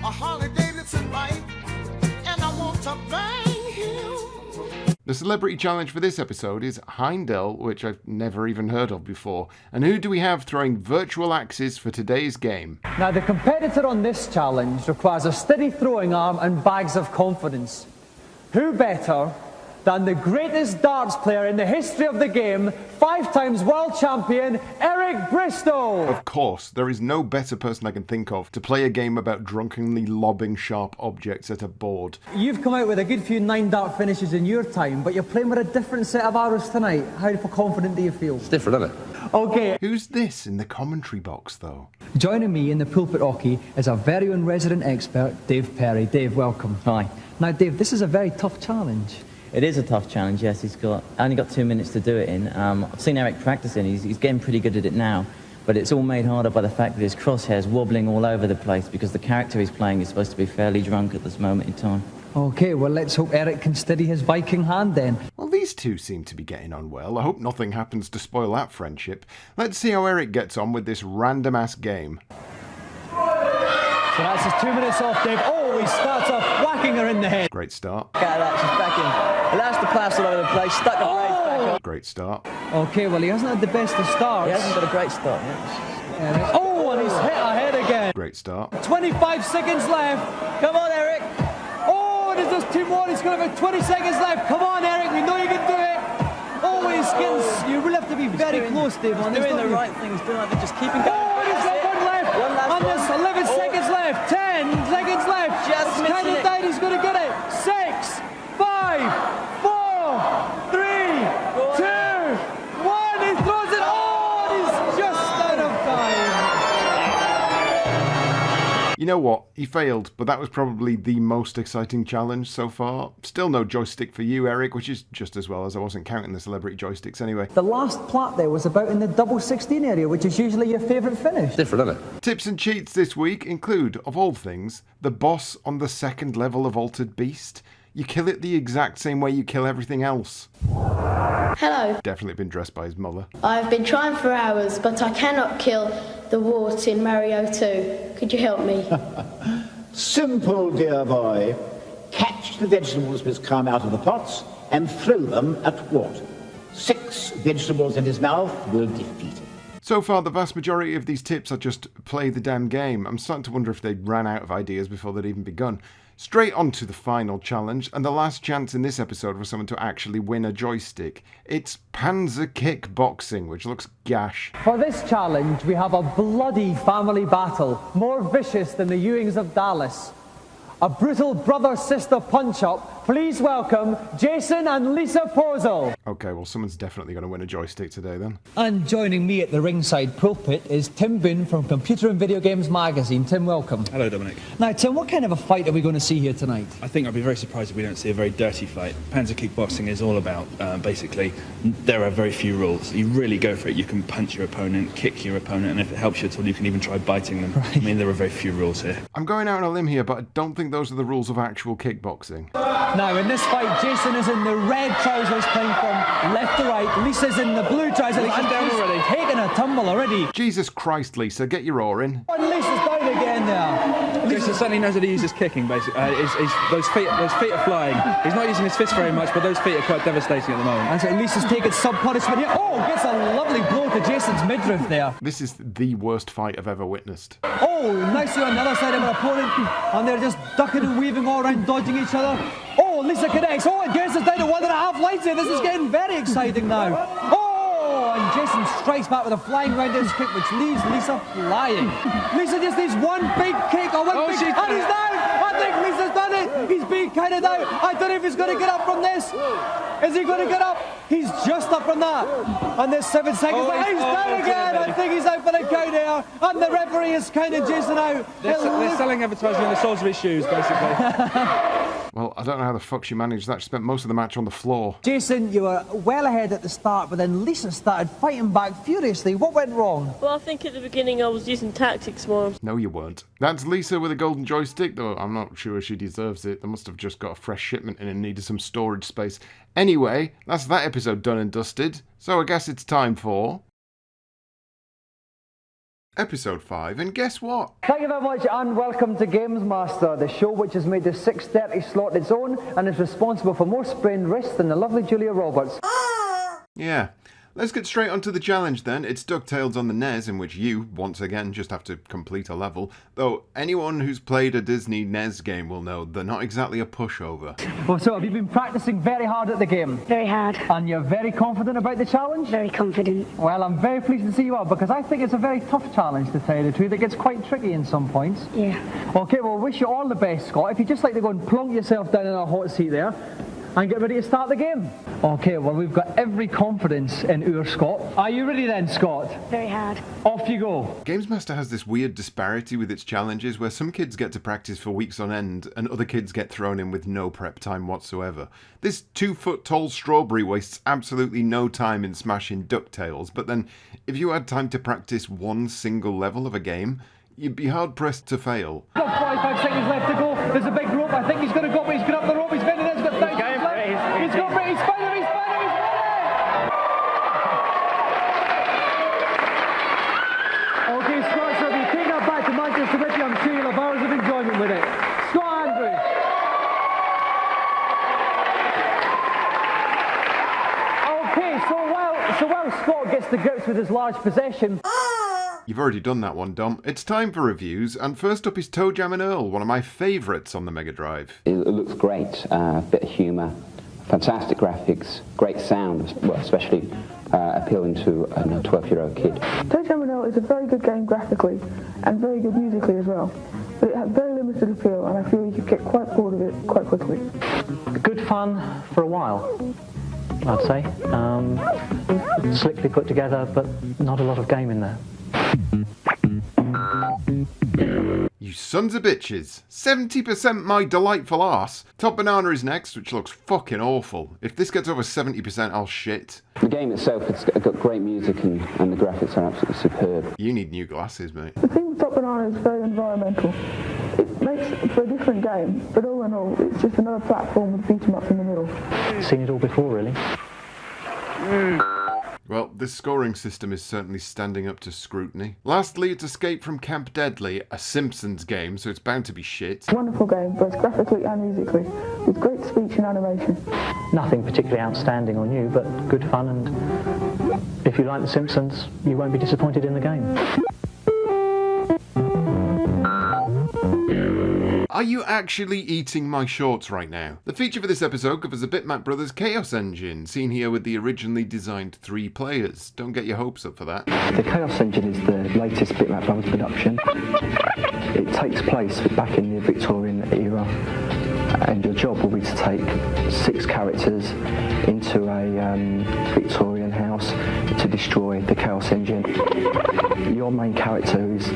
a Harley-Davidson bike, and I want to bang him. The celebrity challenge for this episode is Heimdall, which I've never even heard of before. And who do we have throwing virtual axes for today's game? Now, the competitor on this challenge requires a steady throwing arm and bags of confidence. Who better than the greatest darts player in the history of the game, 5-time world champion, Eric Bristow? Of course, there is no better person I can think of to play a game about drunkenly lobbing sharp objects at a board. You've come out with a good few 9-dart finishes in your time, but you're playing with a different set of arrows tonight. How confident do you feel? It's different, isn't it? Okay. Who's this in the commentary box, though? Joining me in the pulpit hockey is our very own resident expert, Dave Perry. Dave, welcome. Hi. Now, Dave, this is a very tough challenge. It is a tough challenge, yes. He's only got 2 minutes to do it in. I've seen Eric practicing. He's getting pretty good at it now, but it's all made harder by the fact that his crosshair's wobbling all over the place because the character he's playing is supposed to be fairly drunk at this moment in time. Okay, well, let's hope Eric can steady his Viking hand then. Well, these two seem to be getting on well. I hope nothing happens to spoil that friendship. Let's see how Eric gets on with this random-ass game. So that's his 2 minutes off, Dave. Oh, he starts off whacking her in the head. Great start. Look at that, she's back in. Allows the pass all over the place, stuck the blades back up. Great start. Okay, well, he hasn't had the best of starts. He hasn't got a great start yet. Oh, and he's hit ahead again. Great start. 25 seconds left. Come on, Eric. Oh, there's just 2 more. He's got about 20 seconds left. Come on, Eric, we know you can do it. Oh, he's getting... You really have to be very close, Dave, on this. He's doing the right thing. He's doing it. Just keeping going. Oh, he's got one left. One last and there's 11 seconds left. 10 seconds left. Just missing Count it down. He's going to get it. 6, 5, 4, 3, 2, 1. He throws it. Oh, and he's just out of time. You know what? He failed, but that was probably the most exciting challenge so far. Still no joystick for you, Eric, which is just as well, as I wasn't counting the celebrity joysticks anyway. The last plat there was about in the double 16 area, which is usually your favourite finish. Different, isn't it? Tips and cheats this week include, of all things, the boss on the 2nd level of Altered Beast. You kill it the exact same way you kill everything else. Hello. Definitely been dressed by his mother. I've been trying for hours, but I cannot kill the wart in Mario 2. Could you help me? Simple, dear boy. Catch the vegetables which come out of the pots and throw them at Wart. 6 vegetables in his mouth will defeat him. So far, the vast majority of these tips are just play the damn game. I'm starting to wonder if they'd ran out of ideas before they'd even begun. Straight on to the final challenge, and the last chance in this episode for someone to actually win a joystick. It's Panzer Kickboxing, which looks gash. For this challenge, we have a bloody family battle, more vicious than the Ewings of Dallas. A brutal brother-sister punch-up. Please welcome Jason and Lisa Posel. Okay, well, someone's definitely going to win a joystick today, then. And joining me at the ringside pulpit is Tim Boone from Computer and Video Games Magazine. Tim, welcome. Hello, Dominic. Now, Tim, what kind of a fight are we going to see here tonight? I think I'd be very surprised if we don't see a very dirty fight. Panzer Kickboxing is all about, basically, there are very few rules. You really go for it. You can punch your opponent, kick your opponent, and if it helps you at all, you can even try biting them. Right. I mean, there are very few rules here. I'm going out on a limb here, but I don't think those are the rules of actual kickboxing. Now, in this fight, Jason is in the red trousers playing from left to right. Lisa's in the blue trousers. I'm down already. Taking a tumble already. Jesus Christ, Lisa, get your oar in. And Lisa's down again there. Jason certainly knows how to use his kicking, basically. Those feet are flying. He's not using his fist very much, but those feet are quite devastating at the moment. And so Lisa's taking some punishment here. Oh, gets a lovely blow to Jason's midriff there. This is the worst fight I've ever witnessed. Oh, nicely on the other side of her opponent. And they're just ducking and weaving all around, dodging each other. Oh, Lisa connects. Oh, and Jason's down to 1.5 lives here. This is getting very exciting now. Oh, and Jason strikes back with a flying roundhouse kick, which leaves Lisa flying. Lisa just needs one big kick or one big... And he's down! I think Lisa's done it! He's being counted out. I don't know if he's going to get up from this. Is he going to get up? He's just up from that. And there's 7 seconds. Oh, he's down again. I think he's out for the count here. And the referee is counting Jason out. They're selling advertising on the soles of his shoes, basically. Well, I don't know how the fuck she managed that. She spent most of the match on the floor. Jason, you were well ahead at the start, but then Lisa started fighting back furiously. What went wrong? Well, I think at the beginning I was using tactics more. No, you weren't. That's Lisa with a golden joystick, though I'm not sure she deserves it. They must have just got a fresh shipment in and needed some storage space. Anyway, that's that episode done and dusted. So I guess it's time for... Episode 5, and guess what? Thank you very much, and welcome to GamesMaster, the show which has made the 6:30 slot its own and is responsible for more sprained wrists than the lovely Julia Roberts. Yeah. Let's get straight onto the challenge then. It's DuckTales on the NES, in which you, once again, just have to complete a level. Though anyone who's played a Disney NES game will know they're not exactly a pushover. Well, so have you been practicing very hard at the game? Very hard. And you're very confident about the challenge? Very confident. Well, I'm very pleased to see you are, because I think it's a very tough challenge, to tell you the truth. It gets quite tricky in some points. Yeah. Okay, well, wish you all the best, Scott. If you'd just like to go and plonk yourself down in a hot seat there, and get ready to start the game. Okay, well, we've got every confidence in our Scott. Are you ready then, Scott? Very hard. Off you go. GamesMaster has this weird disparity with its challenges where some kids get to practice for weeks on end and other kids get thrown in with no prep time whatsoever. This 2-foot-tall strawberry wastes absolutely no time in smashing DuckTales, but then if you had time to practice one single level of a game, you'd be hard-pressed to fail. Got 45 seconds left to go. There's a big rope. I think he's going to go, but he's got up the rope. He's bending it. He's got 30 seconds left. He's got it. He's spinning. He's spinning. He's spinning. Okay, Scott, so if you take that back to Manchester with you, I'm sure you'll have hours of enjoyment with it. Scott Andrews. Okay, so while Scott gets to grips with his large possession... You've already done that one, Dom. It's time for reviews, and first up is Toe Jam and Earl, one of my favourites on the Mega Drive. It looks great, bit of humour, fantastic graphics, great sound, well, especially appealing to a 12-year-old kid. Toe Jam and Earl is a very good game graphically and very good musically as well. But it has very limited appeal, and I feel you could get quite bored of it quite quickly. Good fun for a while, I'd say. Slickly put together, but not a lot of game in there. You sons of bitches. 70% my delightful arse. Top Banana is next, which looks fucking awful. If this gets over 70%, I'll shit. The game itself, it's got great music and the graphics are absolutely superb. You need new glasses, mate. The thing with Top Banana is very environmental. It makes for a different game, but all in all, it's just another platform with beat 'em ups in the middle. Seen it all before, really. Well, this scoring system is certainly standing up to scrutiny. Lastly, it's Escape from Camp Deadly, a Simpsons game, so it's bound to be shit. Wonderful game, both graphically and musically, with great speech and animation. Nothing particularly outstanding or new, but good fun and if you like The Simpsons, you won't be disappointed in the game. Are you actually eating my shorts right now? The feature for this episode covers the Bitmap Brothers Chaos Engine, seen here with the originally designed 3 players. Don't get your hopes up for that. The Chaos Engine is the latest Bitmap Brothers production. It takes place back in the Victorian era, and your job will be to take 6 characters into a Victorian house to destroy the Chaos Engine. Your main character is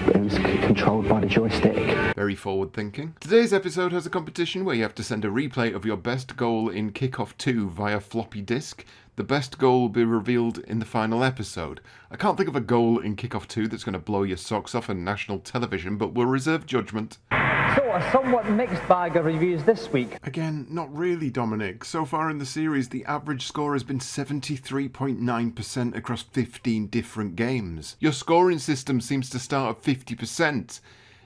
controlled by the joystick. Very forward thinking. Today's episode has a competition where you have to send a replay of your best goal in Kickoff 2 via floppy disk. The best goal will be revealed in the final episode. I can't think of a goal in Kickoff 2 that's going to blow your socks off on national television, but we'll reserve judgment. So, a somewhat mixed bag of reviews this week. Again, not really, Dominik. So far in the series, the average score has been 73.9% across 15 different games. Your scoring system seems to start at 50%.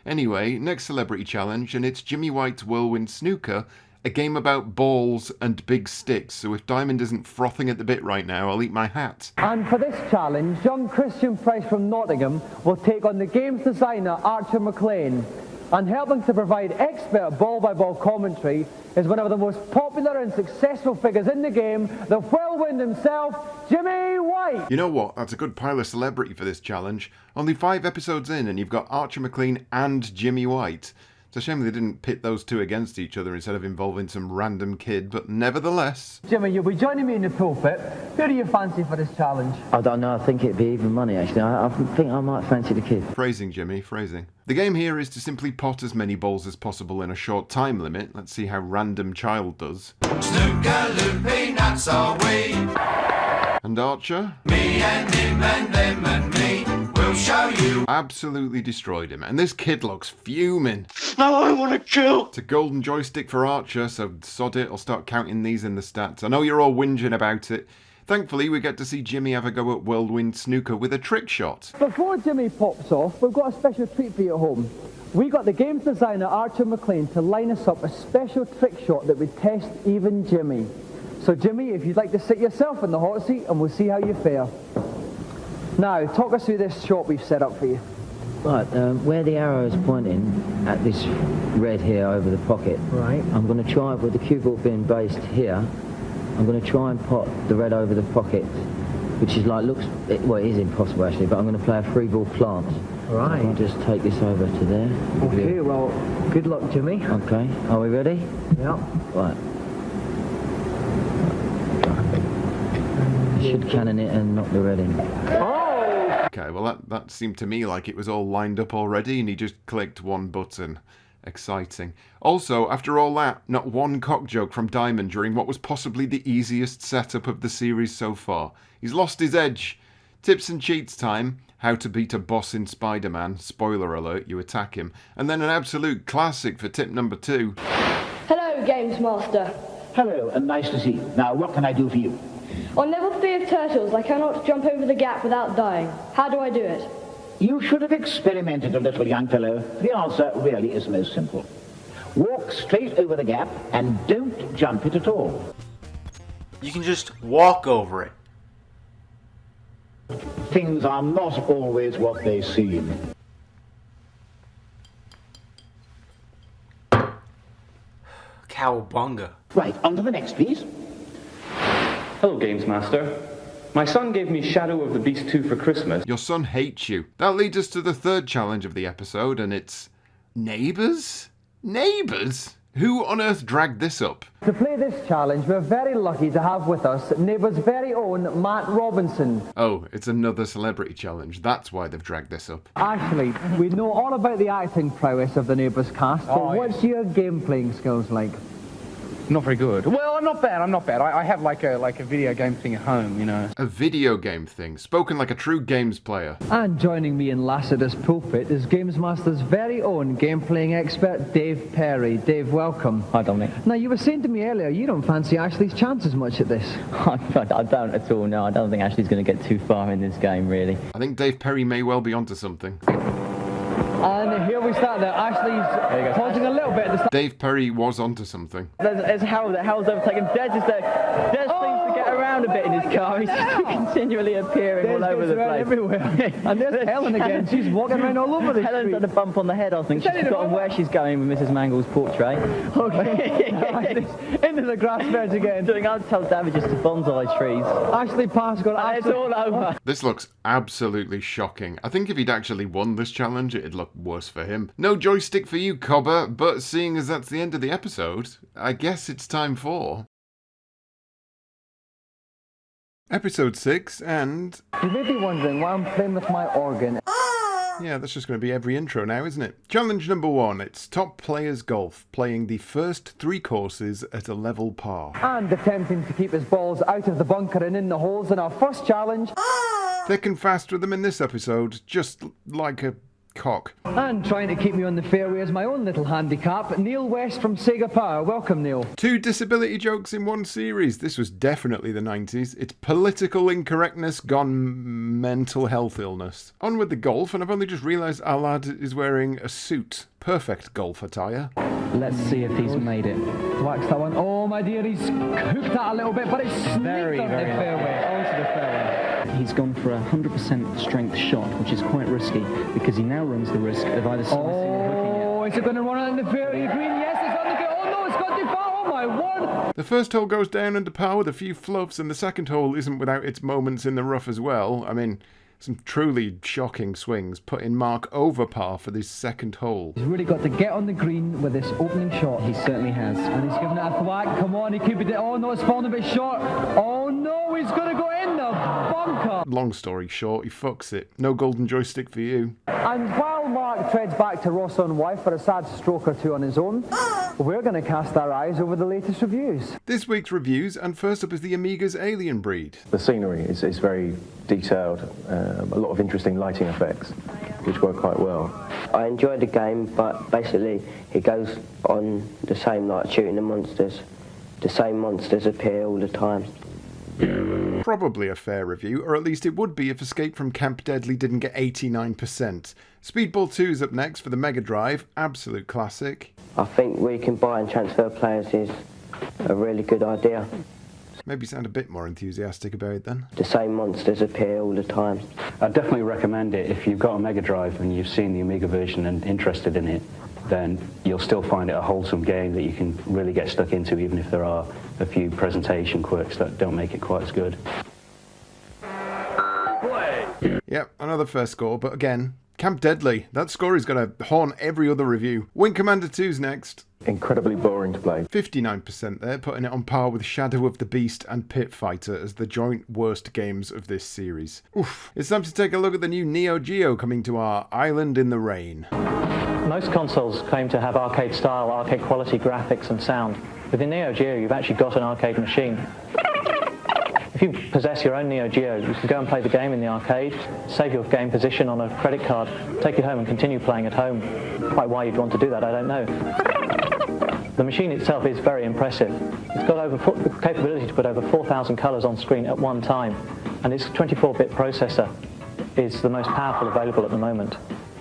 Anyway, next celebrity challenge, and it's Jimmy White's Whirlwind Snooker, a game about balls and big sticks, so if Diamond isn't frothing at the bit right now, I'll eat my hat. And for this challenge, young Christian Price from Nottingham will take on the game's designer Archer McLean. And helping to provide expert ball-by-ball commentary is one of the most popular and successful figures in the game, the whirlwind himself, Jimmy White. You know what? That's a good pile of celebrity for this challenge. Only 5 episodes in and you've got Archer McLean and Jimmy White. It's a shame they didn't pit those two against each other instead of involving some random kid, but nevertheless. Jimmy, you'll be joining me in the pulpit. Who do you fancy for this challenge? I don't know, I think it'd be even money actually. I think I might fancy the kid. Phrasing, Jimmy, phrasing. The game here is to simply pot as many balls as possible in a short time limit. Let's see how Random Child does. Snooker, loopy, nuts are we. And Archer? Me and him and them and me. We'll show you. Absolutely destroyed him. And this kid looks fuming. No, I want to kill. It's a golden joystick for Archer, so sod it. I'll start counting these in the stats. I know you're all whinging about it. Thankfully, we get to see Jimmy have a go at Whirlwind Snooker with a trick shot. Before Jimmy pops off, we've got a special treat for you at home. We got the game's designer Archer McLean to line us up a special trick shot that would test even Jimmy. So Jimmy, if you'd like to sit yourself in the hot seat and we'll see how you fare. Now, talk us through this shot we've set up for you. Right, where the arrow is pointing at this red here over the pocket, right. I'm going to try, with the cue ball being based here, I'm going to try and pot the red over the pocket, which is like, well, it is impossible actually, but I'm going to play a 3-ball plant. Right. So I'll just take this over to there. Okay, well, good luck, Jimmy. Okay, are we ready? Yeah. Right. Should cannon it and knock the red in. Oh! Okay, well that seemed to me like it was all lined up already and he just clicked one button. Exciting. Also, after all that, not one cock joke from Diamond during what was possibly the easiest setup of the series so far. He's lost his edge. Tips and cheats time. How to beat a boss in Spider-Man. Spoiler alert, you attack him. And then an absolute classic for tip number 2. Hello, GamesMaster. Hello, and nice to see you. Now, what can I do for you? On level 3 of Turtles, I cannot jump over the gap without dying. How do I do it? You should have experimented a little, young fellow. The answer really is most simple. Walk straight over the gap and don't jump it at all. You can just walk over it. Things are not always what they seem. Cowabunga. Right, on to the next piece. Hello, GamesMaster. My son gave me Shadow of the Beast 2 for Christmas. Your son hates you. That leads us to the 3rd challenge of the episode, and it's... Neighbours? Neighbours? Who on earth dragged this up? To play this challenge, we're very lucky to have with us Neighbours' very own Matt Robinson. Oh, it's another celebrity challenge. That's why they've dragged this up. Actually, we know all about the acting prowess of the Neighbours cast, but what's your game-playing skills like? Not very good. Well, I'm not bad. I have like a video game thing at home, you know. A video game thing, spoken like a true games player. And joining me in Lassiter's pulpit is GamesMaster's very own game-playing expert, Dave Perry. Dave, welcome. Hi, Dominic. Now, you were saying to me earlier, you don't fancy Ashley's chances much at this. I don't at all, no. I don't think Ashley's going to get too far in this game, really. I think Dave Perry may well be onto something. And here we start there. Ashley's pausing a little bit at the start. Dave Perry was onto something. There's Harold. Harold's overtaken. Des is there. Des seems to get around a bit in his car. He's just continually appearing all over the place. Everywhere. And there's Helen again. She's walking around all over the street. Helen's had a bump on the head. I think she's forgotten where she's going with Mrs. Mangle's portrait. Okay. Into the grass beds again. Doing untold damages to bonsai trees. Ashley Parr's got it's all over. This looks absolutely shocking. I think if he'd actually won this challenge, it'd look worse for him. No joystick for you, Cobber, but seeing as that's the end of the episode, I guess it's time for... Episode 6, and... You may be wondering why I'm playing with my organ. Yeah, that's just going to be every intro now, isn't it? Challenge number 1, it's Top Players Golf, playing the first 3 courses at a level par. And attempting to keep his balls out of the bunker and in the holes in our first challenge. Thick and fast with them in this episode, just like a cock. And trying to keep me on the fairway is my own little handicap, Neil West from Sega Power. Welcome, Neil. 2 disability jokes in one series. This was definitely the 90s. It's political incorrectness gone mental health illness. On with the golf, and I've only just realised our lad is wearing a suit. Perfect golf attire. Let's see if he's made it. Wax that one. Oh, my dear, he's hooked that a little bit, but it's very, on very the fairway. Onto the fairway. He's gone for a 100% strength shot, which is quite risky because he now runs the risk of either slicing or hooking it. Oh, is it going to run out in the fairway green? Yes, it's on the green. Oh no, it's got too far. Oh my word! The first hole goes down under par with a few fluffs, and the second hole isn't without its moments in the rough as well. I mean, some truly shocking swings, putting Mark over par for this second hole. He's really got to get on the green with this opening shot. He certainly has. And he's giving it a thwack. Come on, he could be... Oh no, it's falling a bit short. Oh no, he's going to go in the bunker. Long story short, he fucks it. No golden joystick for you. And while Mark treads back to Ross on wife for a sad stroke or 2 on his own, we're going to cast our eyes over the latest reviews. This week's reviews, and first up is the Amiga's Alien Breed. The scenery is very detailed, a lot of interesting lighting effects, which work quite well. I enjoyed the game, but basically it goes on the same, like shooting the monsters. The same monsters appear all the time. Probably a fair review, or at least it would be if Escape from Camp Deadly didn't get 89%. Speedball 2 is up next for the Mega Drive, absolute classic. I think where you can buy and transfer players is a really good idea. Maybe sound a bit more enthusiastic about it then. The same monsters appear all the time. I'd definitely recommend it. If you've got a Mega Drive and you've seen the Amiga version and interested in it, then you'll still find it a wholesome game that you can really get stuck into, even if there are a few presentation quirks that don't make it quite as good. Yep, another first score, but again, Camp Deadly. That score is going to haunt every other review. Wing Commander 2's next. Incredibly boring to play. 59% there, putting it on par with Shadow of the Beast and Pit Fighter as the joint worst games of this series. Oof. It's time to take a look at the new Neo Geo coming to our Island in the Rain. Most consoles claim to have arcade style, arcade quality graphics and sound. With the Neo Geo, you've actually got an arcade machine. If you possess your own Neo Geo, you can go and play the game in the arcade, save your game position on a credit card, take it home and continue playing at home. Quite why you'd want to do that, I don't know. The machine itself is very impressive. It's got the capability to put over 4,000 colours on screen at one time, and its 24-bit processor is the most powerful available at the moment.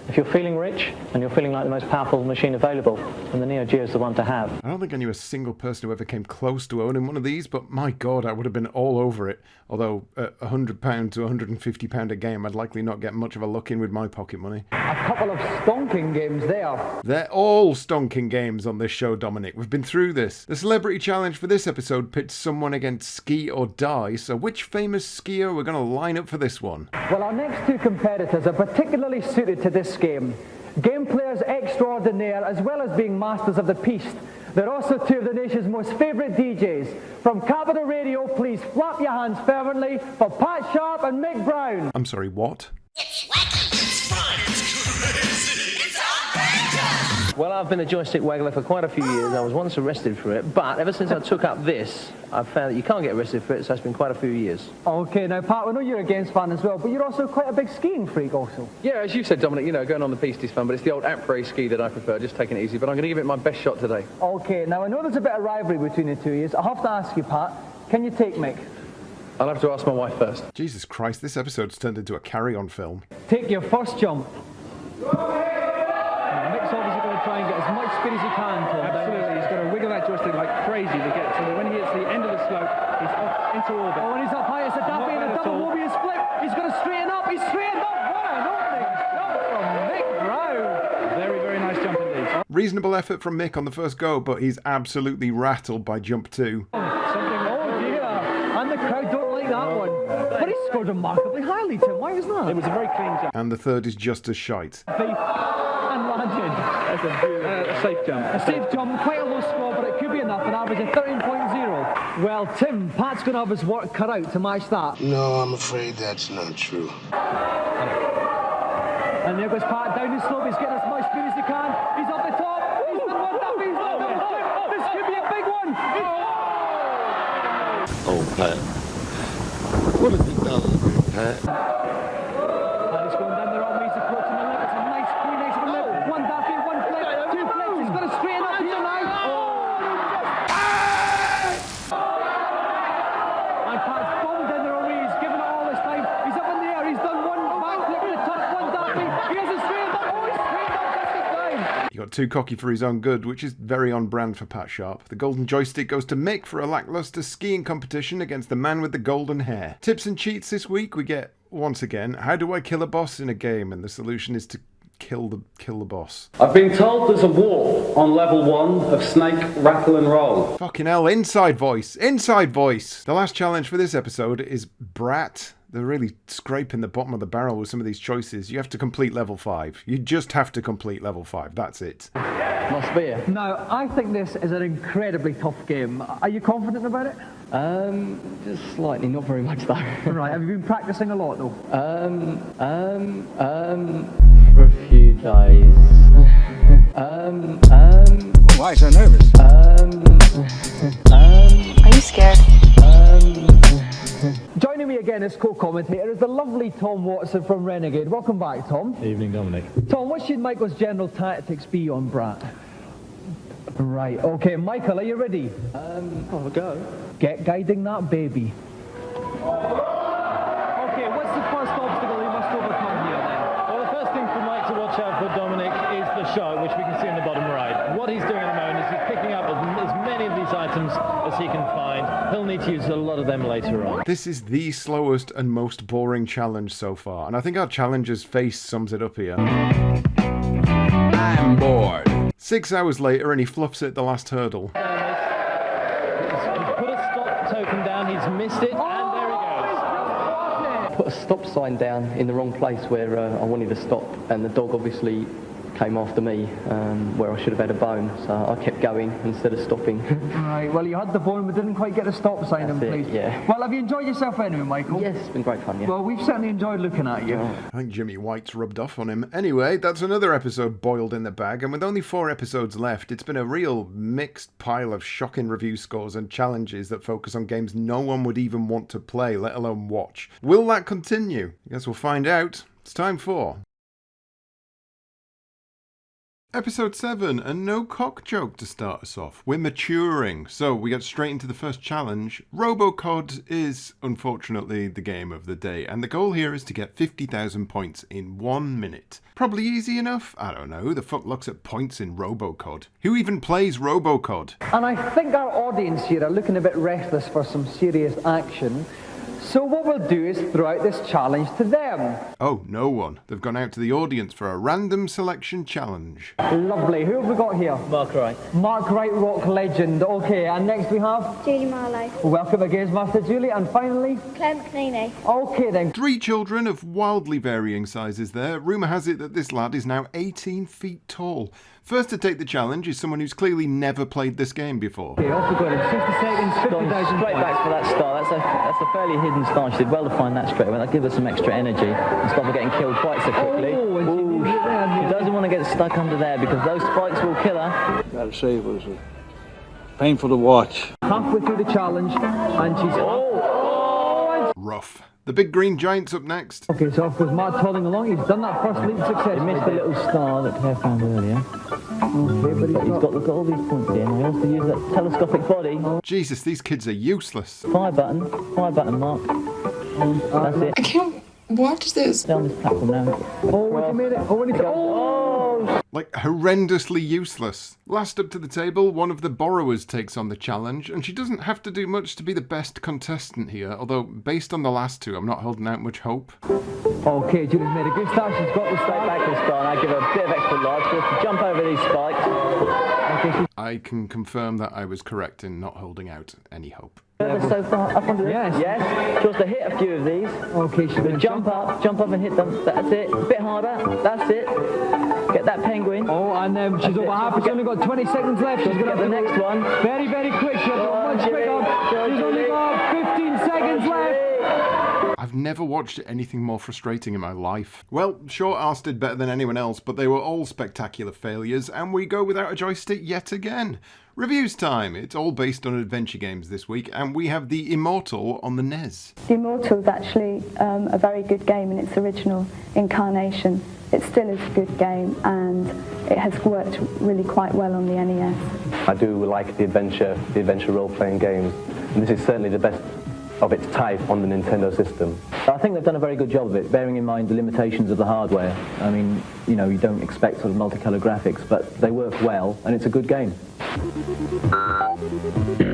If you're feeling rich and you're feeling like the most powerful machine available, then the Neo Geo is the one to have. I don't think I knew a single person who ever came close to owning one of these, but my God, I would have been all over it. Although at £100 to £150 a game, I'd likely not get much of a look in with my pocket money. A couple of stonking games there. They're all stonking games on this show, Dominic. We've been through this. The celebrity challenge for this episode pits someone against Ski or Die, so which famous skier are we going to line up for this one? Well, our next 2 competitors are particularly suited to this game. Game players extraordinaire, as well as being masters of the piste. They're also 2 of the nation's most favourite DJs. From Capital Radio, please flap your hands fervently for Pat Sharp and Mick Brown. I'm sorry, what? It's wacky, it's fun, it's crazy, it's outrageous! Well, I've been a joystick waggler for quite a few years. I was once arrested for it, but ever since I took up this, I've found that you can't get arrested for it, so it's been quite a few years. Okay, now Pat, we know you're a games fan as well, but you're also quite a big skiing freak also. Yeah, as you said, Dominic, you know, going on the piste is fun, but it's the old après ski that I prefer, just taking it easy, but I'm going to give it my best shot today. Okay, now I know there's a bit of rivalry between the 2 of you. I have to ask you, Pat, can you take Mick? I'll have to ask my wife first. Jesus Christ, this episode's turned into a carry-on film. Take your first jump. Mick's obviously going to try and get as much speed as he can, Tom. Absolutely, he's going to wiggle that joystick like crazy to get so that when he hits the end of the slope, he's off into orbit. Oh, and he's up high, it's a dappy and a double wobby split. He's going to straighten up, he's straightened up. What an opening jump from Mick Brown. Very, very nice jump indeed. Reasonable effort from Mick on the first go, but he's absolutely rattled by jump 2. Oh dear, and the crowd don't like that one. But he scored remarkably highly, Tim. Why was that? It was a very clean jump. And the third is just as shite. And landed. That's a safe jump. A safe jump, quite a low score, but it could be enough, an average of 13.0. Well, Tim, Pat's going to have his work cut out to match that. No, I'm afraid that's not true. And there goes Pat down the slope, he's getting as much speed as he can. He's up the top, he's done one up, he's done one up. This could be a big one. Oh, Pat. What have you done, Pat? And he's going down the wrong way, he's approaching the lip. It's a nice, pretty nice lip. One daffy, one flip, two flips. He's going to straighten up here now. And Pat's bombed down the wrong way. He's given it all this time. He's up in the air. He's done one backflip to the top, one daffy. He hasn't straightened up. Oh, he's straightened up just in time. He got too cocky for his own good, which is very on brand for Pat Sharp. The golden joystick goes to Mick for a lackluster skiing competition against the man with the golden hair. Tips and cheats this week, we get, once again, how do I kill a boss in a game? And the solution is to kill the boss. I've been told there's a warp on level 1 of Snake, Rattle and Roll. Fucking hell, inside voice! Inside voice! The last challenge for this episode is Brat. They're really scraping the bottom of the barrel with some of these choices. You have to complete level 5. You just have to complete level 5. That's it. Must be. Now, I think this is an incredibly tough game. Are you confident about it? Just slightly, not very much though. Right, have you been practicing a lot though? For a few days. Why so nervous? Are you scared? Joining me again as co-commentator is the lovely Tom Watson from Renegade. Welcome back, Tom. Evening, Dominic. Tom, what should Michael's general tactics be on Brat? Right, okay, Michael, are you ready? I'll go. Get guiding that baby. Okay, what's the first obstacle he must overcome here then? Well, the first thing for Mike to watch out for, Dominic, is the shot, which we can see in the bottom right. What he's doing at the moment is he's picking up as many of these items as he can find. He'll need to use a lot of them later on. This is the slowest and most boring challenge so far, and I think our challenger's face sums it up here. I'm bored. 6 hours later and he fluffs it at the last hurdle. He's put a stop token down, he's missed it, and there he goes. Put a stop sign down in the wrong place where I wanted to stop, and the dog obviously came after me where I should have had a bone, so I kept going instead of stopping. Right, well you had the bone but didn't quite get a stop sign in place. Yeah. Well, have you enjoyed yourself anyway, Michael? Yes, it's been great fun, yeah. Well, we've certainly enjoyed looking at you. I think Jimmy White's rubbed off on him. Anyway, that's another episode boiled in the bag, and with only 4 episodes left, it's been a real mixed pile of shocking review scores and challenges that focus on games no one would even want to play, let alone watch. Will that continue? I guess we'll find out. It's time for Episode 7, and no cock joke to start us off. We're maturing, so we get straight into the first challenge. RoboCod is, unfortunately, the game of the day, and the goal here is to get 50,000 points in 1 minute. Probably easy enough? I don't know. Who the fuck looks at points in RoboCod? Who even plays RoboCod? And I think our audience here are looking a bit restless for some serious action. So what we'll do is throw out this challenge to them. Oh, no one. They've gone out to the audience for a random selection challenge. Lovely. Who have we got here? Mark Wright. Mark Wright, rock legend. Okay, and next we have? Julie Marlowe. Welcome to GamesMaster Julie, and finally? Claire McNeely. Okay then. 3 children of wildly varying sizes there. Rumour has it that this lad is now 18 feet tall. First to take the challenge is someone who's clearly never played this game before. Okay, off we go in 60 seconds, 50,000 Straight back for that star. That's a fairly hidden star. She did well to find that straight away. That'll give us some extra energy and stop her getting killed quite so quickly. She doesn't want to get stuck under there because those spikes will kill her. Gotta say, it was painful to watch. Halfway through the challenge, and she's... Rough. The big green giant's up next. Okay, so off goes Matt toddling along. He's done that first leap successfully. He missed the little star that Claire found earlier. Okay, but he's got all these points here. And he also used that telescopic body. Jesus, these kids are useless. Fire button, Mark. That's it. I can't watch this. Stay on this platform now. Oh, what you made it? Oh, when it's... Oh, go. Like, horrendously useless. Last up to the table, one of the borrowers takes on the challenge, and she doesn't have to do much to be the best contestant here, although based on the last two, I'm not holding out much hope. Okay, Julie's made a good start. She's got the straight back this time. I give her a bit of extra life. She has to jump over these spikes. I can confirm that I was correct in not holding out any hope. So far up onto this. Yes. She wants to hit a few of these. Okay, she's going to jump up and hit them. That's it. A bit harder. That's it. Get that penguin. Oh, and she's over half. She's only got 20 seconds left. She's going to get the next one. Very, very quick. She's got much quicker. She's only got 15 seconds left. I've never watched anything more frustrating in my life. Well, sure, ours did better than anyone else, but they were all spectacular failures, and we go without a joystick yet again. Reviews time. It's all based on adventure games this week, and we have The Immortal on the NES. The Immortal is actually a very good game in its original incarnation. It still is a good game, and it has worked really quite well on the NES. I do like the adventure role-playing games, and this is certainly the best of its type on the Nintendo system. I think they've done a very good job of it, bearing in mind the limitations of the hardware. I mean, you know, you don't expect sort of multicolour graphics, but they work well, and it's a good game.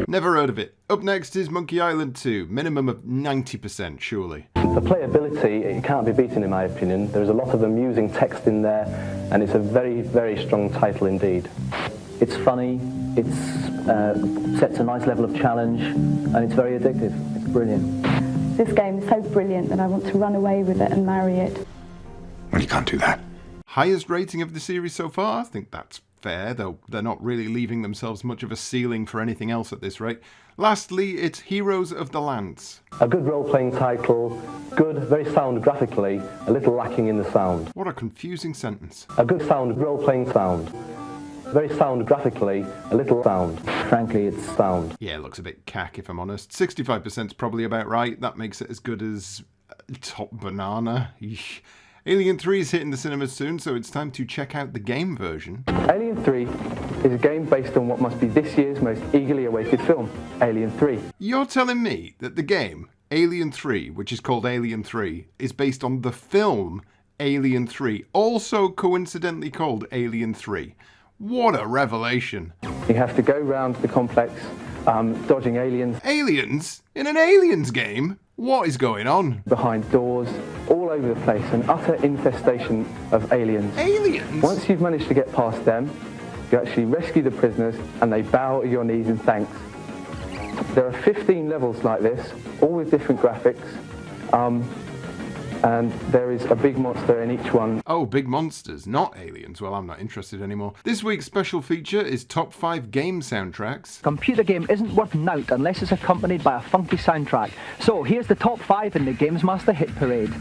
Never heard of it. Up next is Monkey Island 2, minimum of 90% surely. For playability, it can't be beaten in my opinion. There's a lot of amusing text in there, and it's a very, very strong title indeed. It's funny, it sets a nice level of challenge, and it's very addictive. It's brilliant. This game is so brilliant that I want to run away with it and marry it. Well, you can't do that. Highest rating of the series so far? I think that's fair, though they're not really leaving themselves much of a ceiling for anything else at this rate. Lastly, it's Heroes of the Lance. A good role-playing title, good, very sound graphically, a little lacking in the sound. What a confusing sentence. A good sound, role-playing sound. Very sound graphically, a little sound. Frankly, it's sound. Yeah, it looks a bit cack if I'm honest. 65% is probably about right. That makes it as good as Top Banana. Eesh. Alien 3 is hitting the cinemas soon, so it's time to check out the game version. Alien 3 is a game based on what must be this year's most eagerly awaited film, Alien 3. You're telling me that the game, Alien 3, which is called Alien 3, is based on the film Alien 3, also coincidentally called Alien 3. What a revelation. You have to go round the complex, dodging aliens. Aliens? In an Aliens game? What is going on? Behind doors, all over the place, an utter infestation of aliens. Aliens? Once you've managed to get past them, you actually rescue the prisoners and they bow at your knees in thanks. There are 15 levels like this, all with different graphics. And there is a big monster in each one. Oh, big monsters, not aliens. Well, I'm not interested anymore. This week's special feature is Top 5 Game Soundtracks. Computer game isn't worth nout unless it's accompanied by a funky soundtrack. So here's the top 5 in the GamesMaster Hit Parade.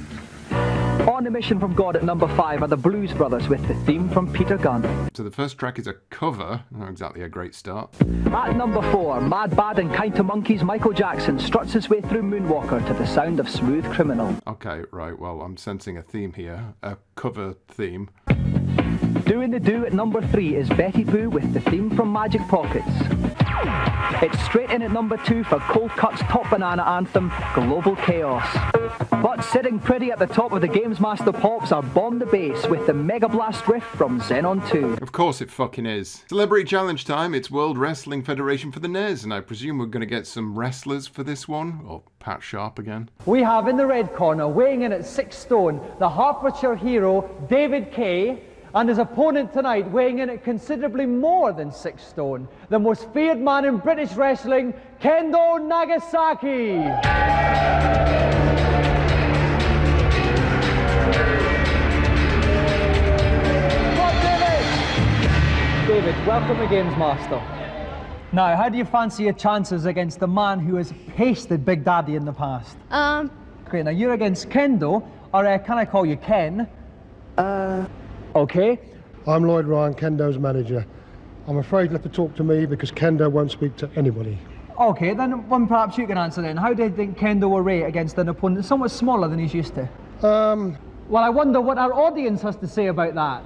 On a Mission from God at number 5 are the Blues Brothers with the theme from Peter Gunn. So the first track is a cover, not exactly a great start. At number 4, Mad, Bad and Kind to Monkeys, Michael Jackson struts his way through Moonwalker to the sound of Smooth Criminal. Okay, right, well, I'm sensing a theme here, a cover theme. Doing the Do at number 3 is Betty Boo with the theme from Magic Pockets. It's straight in at number 2 for Cold Cut's Top Banana anthem, Global Chaos. But sitting pretty at the top of the GamesMaster Pops are Bomb the Bass with the Mega Blast riff from Xenon 2. Of course it fucking is. Celebrity Challenge time, it's World Wrestling Federation for the NES, and I presume we're going to get some wrestlers for this one, or Pat Sharp again. We have in the red corner, weighing in at 6 stone, the Hertfordshire hero, David Kay, and his opponent tonight, weighing in at considerably more than 6 stone, the most feared man in British wrestling, Kendo Nagasaki. David, welcome to GamesMaster. Now, how do you fancy your chances against the man who has pasted Big Daddy in the past? Great, now you're against Kendo, or can I call you Ken? Okay. I'm Lloyd Ryan, Kendo's manager. I'm afraid you'll have to talk to me because Kendo won't speak to anybody. Okay, then one perhaps you can answer then. How do you think Kendo will rate against an opponent somewhat smaller than he's used to? Well, I wonder what our audience has to say about that.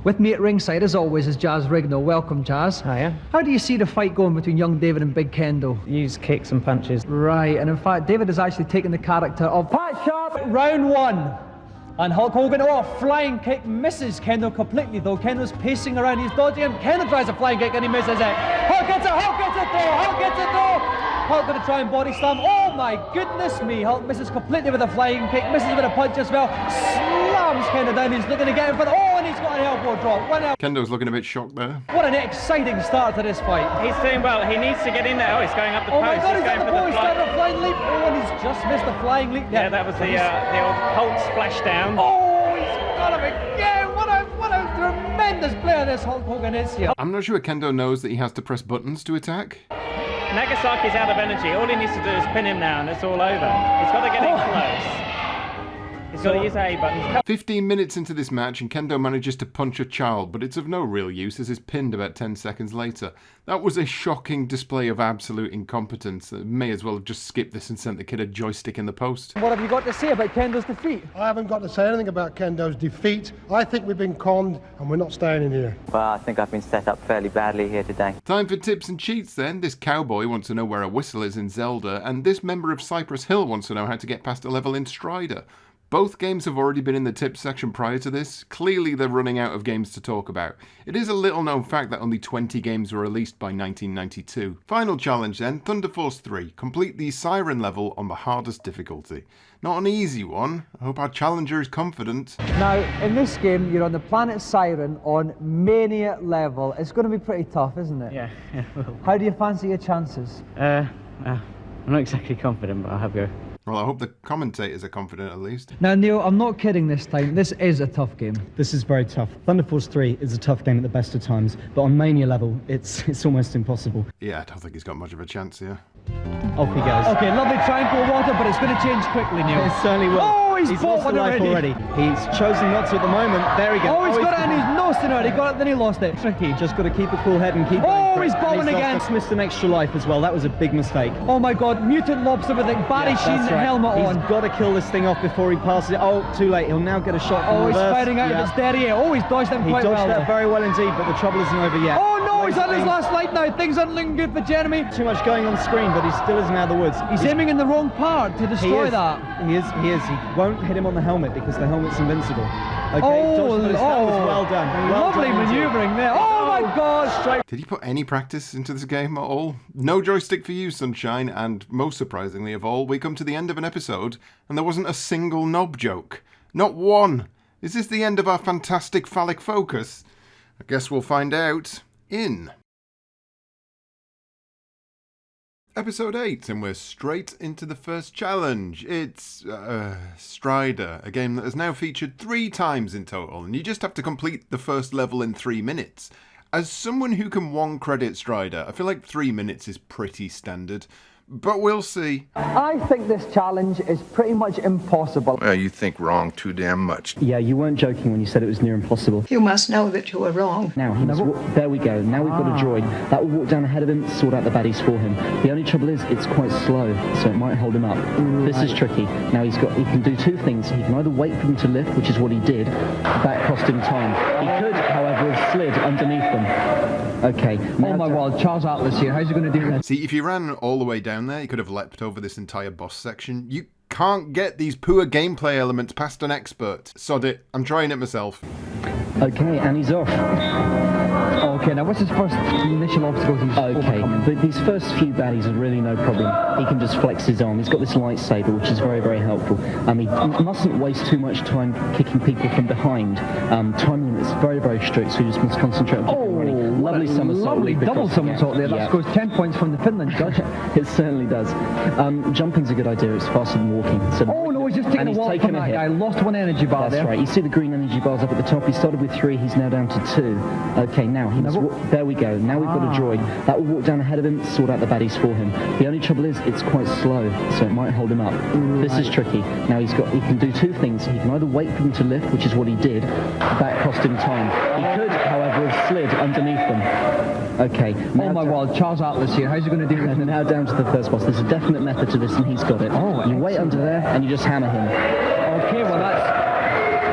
With me at ringside, as always, is Jazz Rigno. Welcome, Jazz. Hiya. How do you see the fight going between young David and Big Kendo? Use kicks and punches. Right, and in fact, David has actually taken the character of Pat Sharp, round 1. And Hulk Hogan, oh, a flying kick misses Kendall completely though. Kendall's pacing around, he's dodging him. Kendall tries a flying kick and he misses it. Hulk gets it, Hulk gets it through, Hulk gets it through. Hulk going to try and body slam. Oh my goodness me. Hulk misses completely with a flying kick, misses with a punch as well. Slams Kendall down, he's looking to get him for the... Oh, and he's got an elbow drop. Kendo's looking a bit shocked there. What an exciting start to this fight. He's doing well. He needs to get in there. Oh, he's going up the post. Oh my God, he's going at the for post, starting a flying leap. Oh, and he's just missed the flying leap. Yeah, that was the old Hulk splashdown. Oh, he's got him again. What a tremendous player this Hulk Hogan is here. I'm not sure Kendo knows that he has to press buttons to attack. Nagasaki's out of energy. All he needs to do is pin him now and it's all over. He's got to get in close. He's got to use A buttons. 15 minutes into this match and Kendo manages to punch a child, but it's of no real use as he's pinned about 10 seconds later. That was a shocking display of absolute incompetence. May as well have just skipped this and sent the kid a joystick in the post. What have you got to say about Kendo's defeat? I haven't got to say anything about Kendo's defeat. I think we've been conned and we're not staying in here. Well, I think I've been set up fairly badly here today. Time for tips and cheats then. This cowboy wants to know where a whistle is in Zelda, and this member of Cypress Hill wants to know how to get past a level in Strider. Both games have already been in the tips section prior to this. Clearly they're running out of games to talk about. It is a little known fact that only 20 games were released by 1992. Final challenge then, Thunder Force 3. Complete the Siren level on the hardest difficulty. Not an easy one. I hope our challenger is confident. Now, in this game, you're on the planet Siren on Mania level. It's going to be pretty tough, isn't it? Yeah. Well. How do you fancy your chances? I'm not exactly confident, but I'll have a go. Well, I hope the commentators are confident at least. Now, Neil, I'm not kidding this time. This is a tough game. This is very tough. Thunder Force 3 is a tough game at the best of times, but on Mania level, it's almost impossible. Yeah, I don't think he's got much of a chance here. Off he goes. Okay, lovely triangle water, but it's going to change quickly, Neil. It certainly will. Oh, he's bought lost one a life already. He's chosen not to at the moment. There he goes. Oh, he's got it and he's lost it already. Got it, then he lost it. Tricky. Just got to keep a cool head and keep going. Oh, he's bombing again. He's missed an extra life as well. That was a big mistake. Oh my God, mutant lobster with a Barry Sheen helmet on. He's got to kill this thing off before he passes it. Oh, too late. He'll now get a shot from reverse. He's fighting out of his derriere. Oh, he's dodged them quite well. He dodged that very well indeed, but the trouble isn't over yet. Oh no, he's on his last light now. Things aren't looking good for Jeremy. Too much going on screen, but he still isn't out of the woods. He's aiming in the wrong part to destroy that. He is. He won't hit him on the helmet because the helmet's invincible. Okay, that was well done. Lovely manoeuvring there. Oh my God! Did you put any practice into this game at all? No joystick for you, Sunshine, and most surprisingly of all, we come to the end of an episode and there wasn't a single knob joke. Not one. Is this the end of our fantastic phallic focus? I guess we'll find out in Episode 8, and we're straight into the first challenge. It's Strider, a game that has now featured 3 times in total, and you just have to complete the first level in 3 minutes. As someone who can 1-credit Strider, I feel like 3 minutes is pretty standard. But we'll see. I think this challenge is pretty much impossible. Well, you think wrong too damn much. Yeah, you weren't joking when you said it was near impossible. You must know that you were wrong. Now, there we go. Now we've got a droid. That will walk down ahead of him, sort out the baddies for him. The only trouble is, it's quite slow, so it might hold him up. This is tricky. Now he can do 2 things. He can either wait for them to lift, which is what he did. That cost him time. He could, however, have slid underneath them. Okay. Oh my God, Charles Atlas here. How's he going to do that? See, if you ran all the way down there, you could have leapt over this entire boss section. You can't get these poor gameplay elements past an expert. Sod it. I'm trying it myself. Okay, and he's off. Okay, now what's his first initial obstacles he's overcoming? But these first few baddies are really no problem. He can just flex his arm. He's got this lightsaber, which is very, very helpful. He mustn't waste too much time kicking people from behind. Time limit is very, very strict, so you just must concentrate on keeping running. Lovely somersault. Lovely double somersault there. That scores 10 points from the Finland judge. It certainly does. Jumping's a good idea. It's faster than walking. So he's just taking a walk from that guy. I lost 1 energy bar there. That's right. You see the green energy bars up at the top. He started with 3. He's now down to 2. Okay, now there we go. Now we've got a droid. That will walk down ahead of him, sort out the baddies for him. The only trouble is, it's quite slow, so it might hold him up. This is tricky. Now he can do 2 things. He can either wait for them to lift, which is what he did. That cost him time. He could, however, have slid underneath them. Okay. Oh my God, Charles Atlas here. How's he going to do that? Now down to the first boss. There's a definite method to this, and he's got it. You wait under there, and you just hammer him. Okay, well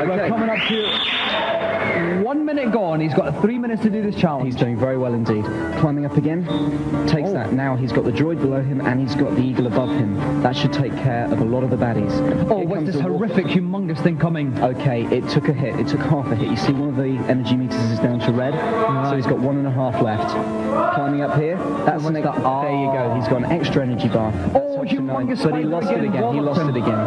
we're coming up to 1 minute. minute gone. He's got 3 minutes to do this challenge. He's doing very well indeed. Climbing up again, takes that. Now he's got the droid below him and he's got the eagle above him. That should take care of a lot of the baddies. Oh, what's this horrific, humongous thing coming? Okay, it took a hit. It took half a hit. You see one of the energy meters is down to red, so he's got 1.5 left. Climbing up here, that's there you go. He's got an extra energy bar. Oh, humongous! But he lost it again. He lost it again.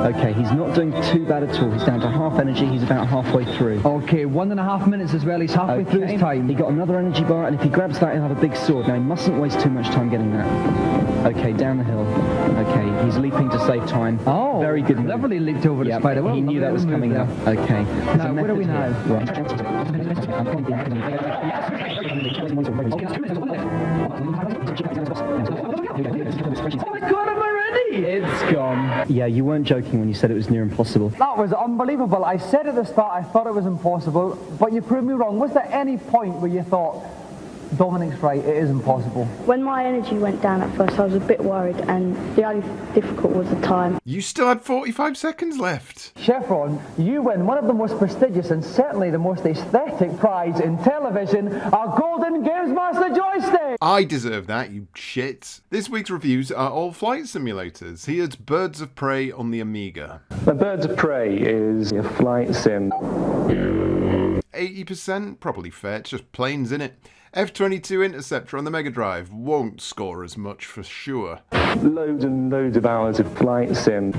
Okay, he's not doing too bad at all. He's down to half energy. He's about halfway through. Okay, 1.5 minutes as well. He's halfway through his time. He got another energy bar, and if he grabs that, he'll have a big sword. Now, he mustn't waste too much time getting that. Okay, down the hill. Okay, he's leaping to save time. Oh, very good move. Cleverly leaped over the spider. Well, he knew that was coming up. Okay. Now, where are we now? Right. Oh my God, I'm already! It's gone. Yeah, you weren't joking when you said it was near impossible. That was unbelievable. I said at the start I thought it was impossible, but you proved me wrong. Was there any point where you thought, Dominik's right, it is impossible? When my energy went down at first, I was a bit worried, and the only difficult was the time. You still had 45 seconds left. Chevron, you win one of the most prestigious and certainly the most aesthetic prize in television, a golden GamesMaster joystick! I deserve that, you shits. This week's reviews are all flight simulators. Here's Birds of Prey on the Amiga. The Birds of Prey is a flight sim. 80%? Probably fair, it's just planes, innit? F-22 Interceptor on the Mega Drive won't score as much for sure. Loads and loads of hours of flight sim.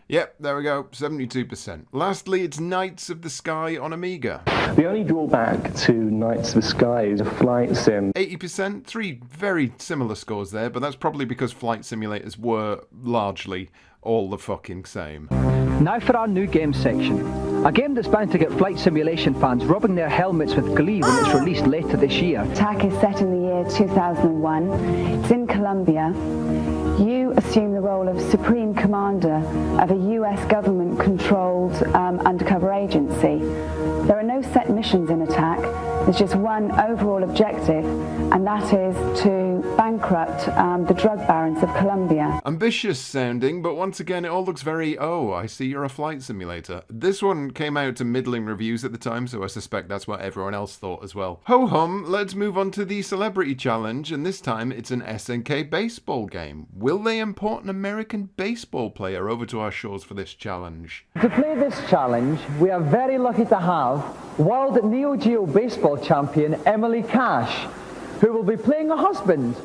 Yep, there we go, 72%. Lastly, it's Knights of the Sky on Amiga. The only drawback to Knights of the Sky is a flight sim. 80%, 3 very similar scores there, but that's probably because flight simulators were largely all the fucking same. Now for our new game section. A game that's bound to get flight simulation fans rubbing their helmets with glee when it's released later this year. Attack is set in the year 2001. It's in Colombia. You assume the role of Supreme Commander of a US government-controlled undercover agency. There are no set missions in Attack. There's just one overall objective, and that is to bankrupt the drug barons of Colombia. Ambitious sounding, but once again it all looks very, oh, I see you're a flight simulator. This one came out to middling reviews at the time, so I suspect that's what everyone else thought as well. Ho-hum, let's move on to the Celebrity Challenge, and this time it's an SNK baseball game. Will they import an American baseball player over to our shores for this challenge? To play this challenge, we are very lucky to have World Neo Geo Baseball champion Emily Cash, who will be playing a husband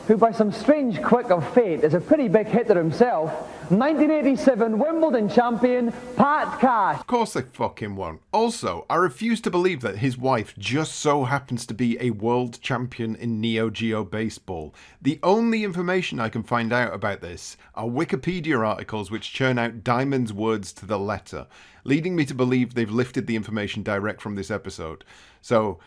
who by some strange quirk of fate is a pretty big hitter himself, 1987 Wimbledon champion Pat Cash. Of course they fucking won't. Also, I refuse to believe that his wife just so happens to be a world champion in Neo Geo Baseball. The only information I can find out about this are Wikipedia articles which churn out Diamond's words to the letter, leading me to believe they've lifted the information direct from this episode. So,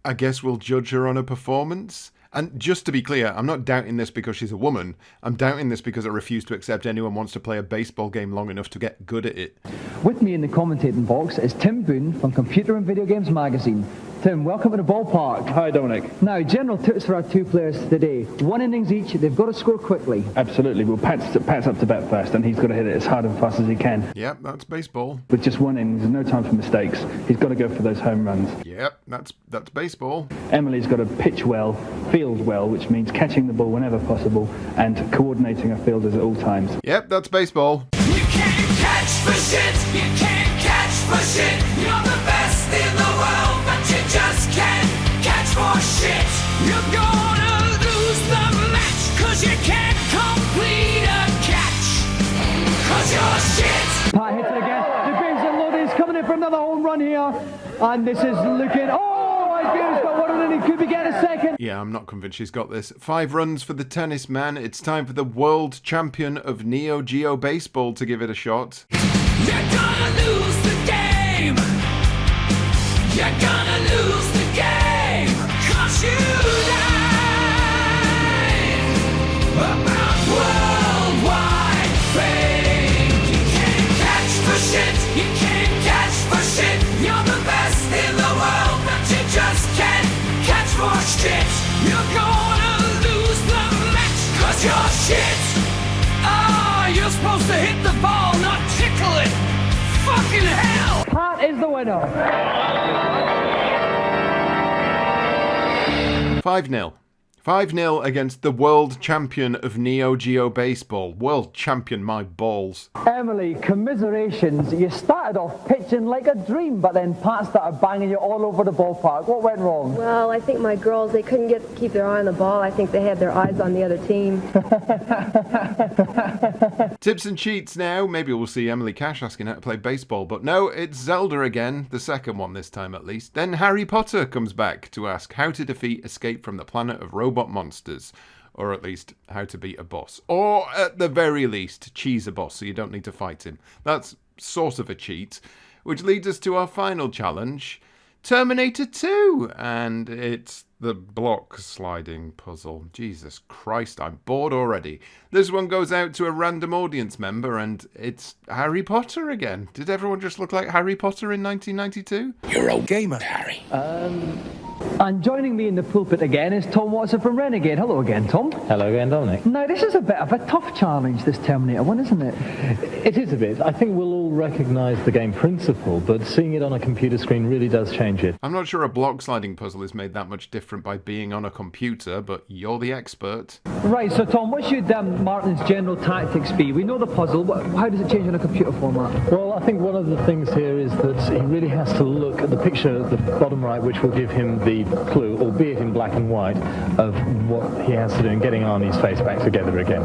I guess we'll judge her on her performance? And just to be clear, I'm not doubting this because she's a woman. I'm doubting this because I refuse to accept anyone wants to play a baseball game long enough to get good at it. With me in the commentating box is Tim Boone from Computer and Video Games Magazine. Tim, welcome to the ballpark. Hi, Dominic. Now, general tips for our two players today. 1 innings each, they've got to score quickly. Absolutely. Well, Pat's up to bat first, and he's got to hit it as hard and fast as he can. Yep, that's baseball. With just 1 inning, there's no time for mistakes. He's got to go for those home runs. Yep, that's baseball. Emily's got to pitch well, field well, which means catching the ball whenever possible, and coordinating her fielders at all times. Yep, that's baseball. You can't catch for shit. You can't catch for shit. You're the best in the world, but you just can't catch for shit. You're gonna lose the match, cause you can't complete a catch, cause you're shit. Pat hits it again. The bases are loaded. He's coming in for another home run here. And this is looking... Oh, my goodness, got 1 inning. Could we get a second? Yeah, I'm not convinced she's got this. 5 runs for the tennis man. It's time for the world champion of Neo Geo Baseball to give it a shot. You're gonna lose the game. You're gonna lose the game, cause you lied about worldwide fame. You can't catch for shit. You can't catch for shit. You're the best in the world, but you just can't catch for shit. You're gonna lose the match, cause you're shit. Oh, you're supposed to hit the ball, not tickle it. fucking hell! Pat is the winner. 5-0. 5-0 against the world champion of Neo Geo baseball. World champion, my balls. Emily, commiserations. You started off pitching like a dream, but then Pat started banging you all over the ballpark. What went wrong? Well, I think my girls, they couldn't keep their eye on the ball. I think they had their eyes on the other team. Tips and cheats now. Maybe we'll see Emily Cash asking how to play baseball, but no, it's Zelda again, the second one this time at least. Then Harry Potter comes back to ask how to defeat Escape from the Planet of Robot Monsters, or at least how to beat a boss, or at the very least cheese a boss so you don't need to fight him. That's sort of a cheat, which leads us to our final challenge, Terminator 2, and it's the block sliding puzzle. Jesus Christ, I'm bored already. This one goes out to a random audience member, and it's Harry Potter again. Did everyone just look like Harry Potter in 1992? You're a gamer, Harry. And joining me in the pulpit again is Tom Watson from Renegade. Hello again, Tom. Hello again, Dominic. Now, this is a bit of a tough challenge, this Terminator one, isn't it? It is a bit. I think we'll all recognise the game principle, but seeing it on a computer screen really does change it. I'm not sure a block sliding puzzle is made that much different by being on a computer, but you're the expert. Right, so Tom, what should Martin's general tactics be? We know the puzzle, how does it change in a computer format? Well, I think one of the things here is that he really has to look at the picture at the bottom right, which will give him the clue, albeit in black and white, of what he has to do in getting Arnie's face back together again.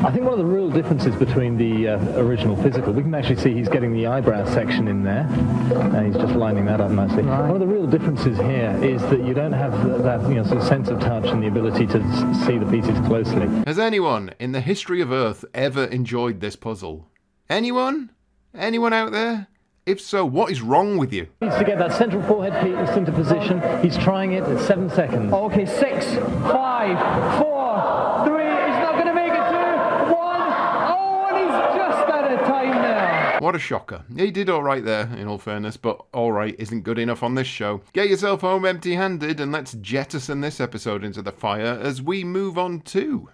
I think one of the real differences between the original physical, we can actually see he's getting the eyebrow section in there, and he's just lining that up nicely. Right. One of the real differences here is that you don't have that sort of sense of touch and the ability to see the pieces closely. Has anyone in the history of Earth ever enjoyed this puzzle? Anyone? Anyone out there? If so, what is wrong with you? He needs to get that central forehead piece into position. He's trying it at 7 seconds. Okay, 6, 5, 4, 3. He's not going to make it 2, 1. Oh, and he's just out of time there. What a shocker. He did all right there, in all fairness, but all right isn't good enough on this show. Get yourself home empty-handed and let's jettison this episode into the fire as we move on to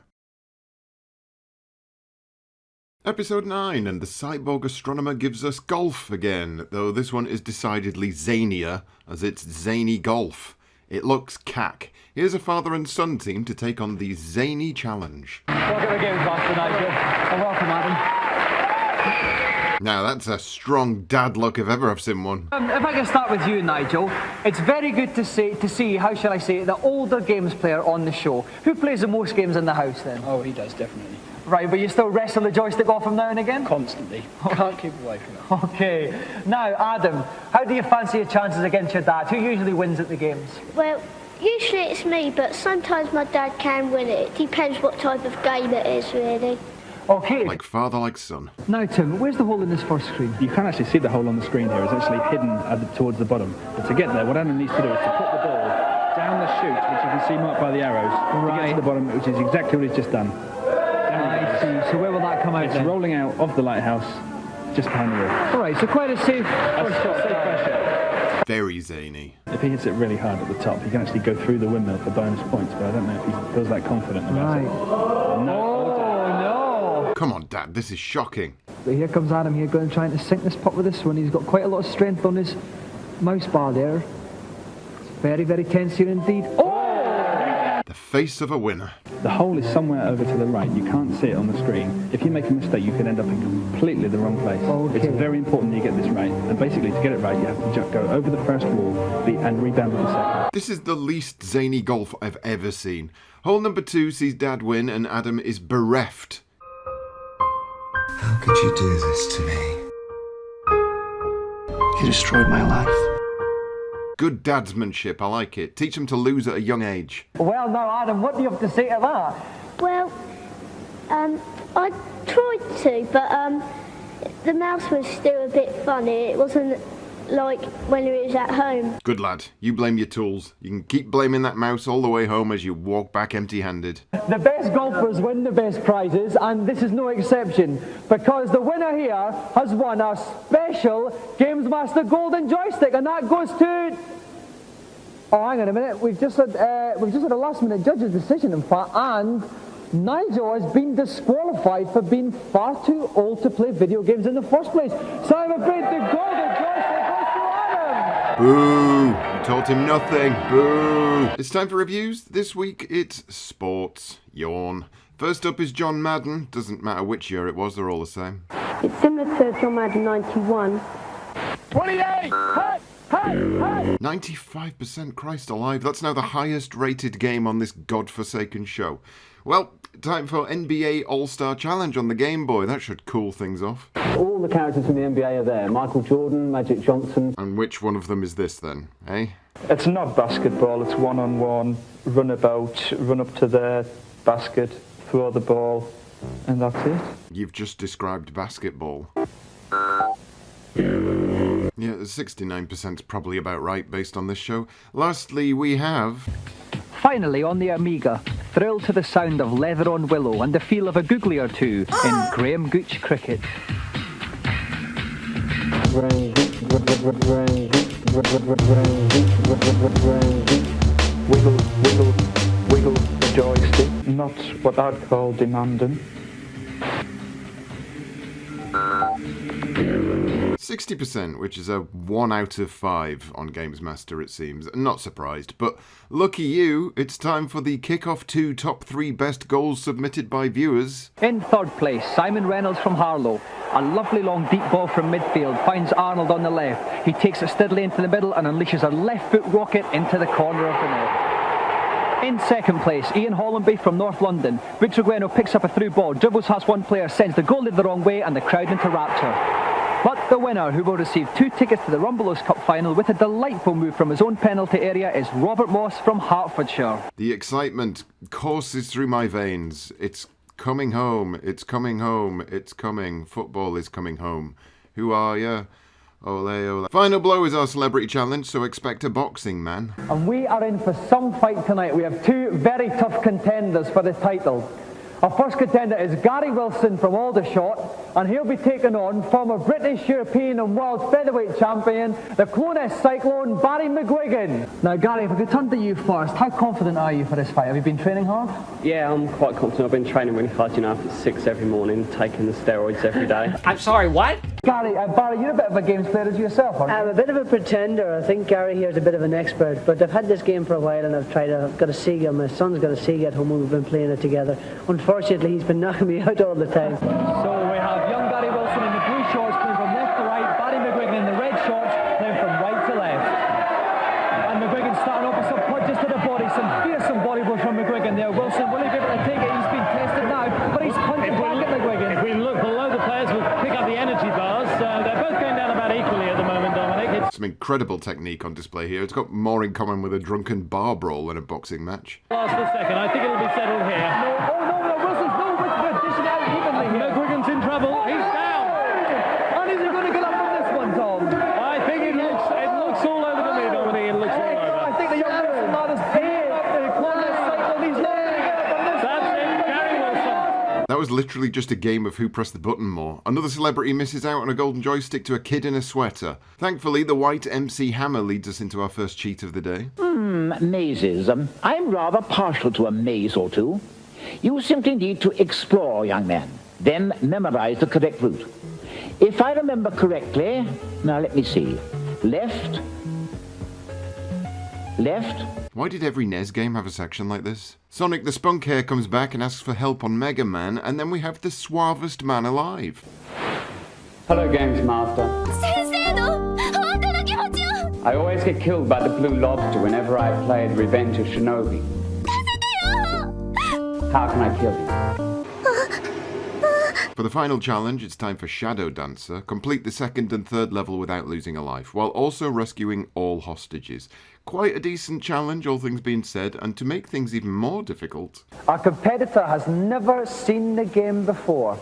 Episode 9, and the cyborg astronomer gives us golf again, though this one is decidedly zanier, as it's zany golf. It looks cack. Here's a father and son team to take on the zany challenge. Welcome to GamesMaster, Nigel, and welcome, Adam. Now that's a strong dad look if ever I've seen one. If I can start with you, Nigel, it's very good to see, how shall I say, the older games player on the show. Who plays the most games in the house then? Oh, he does, definitely. Right, but you still wrestle the joystick off him now and again? Constantly. Can't keep away from it. Okay. Now, Adam, how do you fancy your chances against your dad? Who usually wins at the games? Well, usually it's me, but sometimes my dad can win it. It depends what type of game it is, really. Okay. Like father, like son. Now, Tim, where's the hole in this first screen? You can't actually see the hole on the screen here. It's actually hidden towards the bottom. But to get there, what Adam needs to do is to put the ball down the chute, which you can see marked by the arrows, to get to the bottom, which is exactly what he's just done. I see. So where will that come out It's then? rolling out of the lighthouse, just behind the wall. All right, so quite a safe first shot. Safe first shot. Very zany. If he hits it really hard at the top, he can actually go through the windmill for bonus points, but I don't know if he feels that confident about it. Oh, no. Come on, Dad, this is shocking. But here comes Adam here going trying to sink this putt with this one. He's got quite a lot of strength on his mouse bar there. It's very, very tense here indeed. Oh! The face of a winner. The hole is somewhere over to the right. You can't see it on the screen. If you make a mistake, you can end up in completely the wrong place. Okay. It's very important that you get this right. And basically, to get it right, you have to go over the first wall and rebound with the second. This is the least zany golf I've ever seen. Hole number 2 sees Dad win and Adam is bereft. How could you do this to me? You destroyed my life. Good dadsmanship, I like it. Teach them to lose at a young age. Well, now, Adam, what do you have to say to that? Well, I tried to, but the mouse was still a bit funny. It wasn't like when it was at home. Good lad. You blame your tools. You can keep blaming that mouse all the way home as you walk back empty-handed. The best golfers win the best prizes, and this is no exception, because the winner here has won a special GamesMaster Golden Joystick, and that goes to... Oh, hang on a minute. We've just had a last-minute judge's decision, in fact, and Nigel has been disqualified for being far too old to play video games in the first place. So I'm afraid the golden joystick goes to Adam. Boo! You taught him nothing. Boo! It's time for reviews. This week it's sports. Yawn. First up is John Madden. Doesn't matter which year it was, they're all the same. It's similar to John Madden 91. 28! Hey! Hey! Hey! 95%, Christ alive. That's now the highest rated game on this godforsaken show. Well, time for NBA All-Star Challenge on the Game Boy. That should cool things off. All the characters from the NBA are there. Michael Jordan, Magic Johnson. And which one of them is this then, eh? It's not basketball, it's one-on-one, run about, run up to the basket, throw the ball, and that's it. You've just described basketball. Yeah, 69% is probably about right based on this show. Lastly, we have... Finally, on the Amiga, thrilled to the sound of Leather on Willow and the feel of a googly or two in Graham Gooch cricket. Wiggle, wiggle, wiggle the joystick. Not what I'd call demanding. 60%, which is a 1 out of 5 on GamesMaster, it seems. Not surprised, but lucky you, it's time for the Kickoff 2 top 3 best goals submitted by viewers. In third place, Simon Reynolds from Harlow. A lovely long deep ball from midfield finds Arnold on the left. He takes it steadily into the middle and unleashes a left foot rocket into the corner of the net. In second place, Ian Hollenby from North London. Victor Bueno picks up a through ball, dribbles past one player, sends the goalie the wrong way and the crowd into rapture. But the winner, who will receive 2 tickets to the Rumbelows Cup final with a delightful move from his own penalty area, is Robert Moss from Hertfordshire. The excitement courses through my veins. It's coming home, it's coming home, it's coming. Football is coming home. Who are ya? Ole, ole. Final blow is our celebrity challenge, so expect a boxing, man. And we are in for some fight tonight. We have 2 very tough contenders for the title. Our first contender is Gary Wilson from Aldershot, and he'll be taking on former British, European and World Featherweight Champion, the Clonus Cyclone, Barry McGuigan. Now Gary, if we could turn to you first, how confident are you for this fight? Have you been training hard? Yeah, I'm quite confident. I've been training really hard, you know, up at 6 every morning, taking the steroids every day. I'm sorry, what? Gary, Barry, you're a bit of a games player as yourself, aren't you? I'm a bit of a pretender. I think Gary here is a bit of an expert, but I've had this game for a while and I've got a Sega. My son's got a Sega at home and we've been playing it together. Unfortunately, he's been knocking me out all the time. So we have young Gary Wilson in the blue shorts playing from left to right, Barry McGuigan in the red shorts playing from right to left. And McGuigan starting off with some punches to the body, some fearsome body blows from McGuigan there. Wilson, will he be able to take it? He's been tested now, but he's punching back at McGuigan. If we look below the players, we'll pick up the energy bars. They're both going down about equally at the moment, Dominik. Some incredible technique on display here. It's got more in common with a drunken bar brawl than a boxing match. Last a second, I think it'll be settled here. McGuigan's in trouble. He's down. And is he going to get up from this one, Tom? I think it looks all over to me, Dominik. It looks all over. I think the young Wilson lad is paying up the Clonus Cyclone. He's not going to get up from this one. That's it, Gary Wilson. That was literally just a game of who pressed the button more. Another celebrity misses out on a golden joystick to a kid in a sweater. Thankfully, the white MC Hammer leads us into our first cheat of the day. Mazes. I'm rather partial to a maze or two. You simply need to explore, young man. Then memorize the correct route. If I remember correctly, now let me see. Left. Why did every NES game have a section like this? Sonic the Spunk Hair comes back and asks for help on Mega Man, and then we have the suavest man alive. Hello, GamesMaster. I always get killed by the Blue Lobster whenever I played Revenge of Shinobi. How can I kill you? For the final challenge, it's time for Shadow Dancer. Complete the second and third level without losing a life, while also rescuing all hostages. Quite a decent challenge, all things being said, and to make things even more difficult... Our competitor has never seen the game before.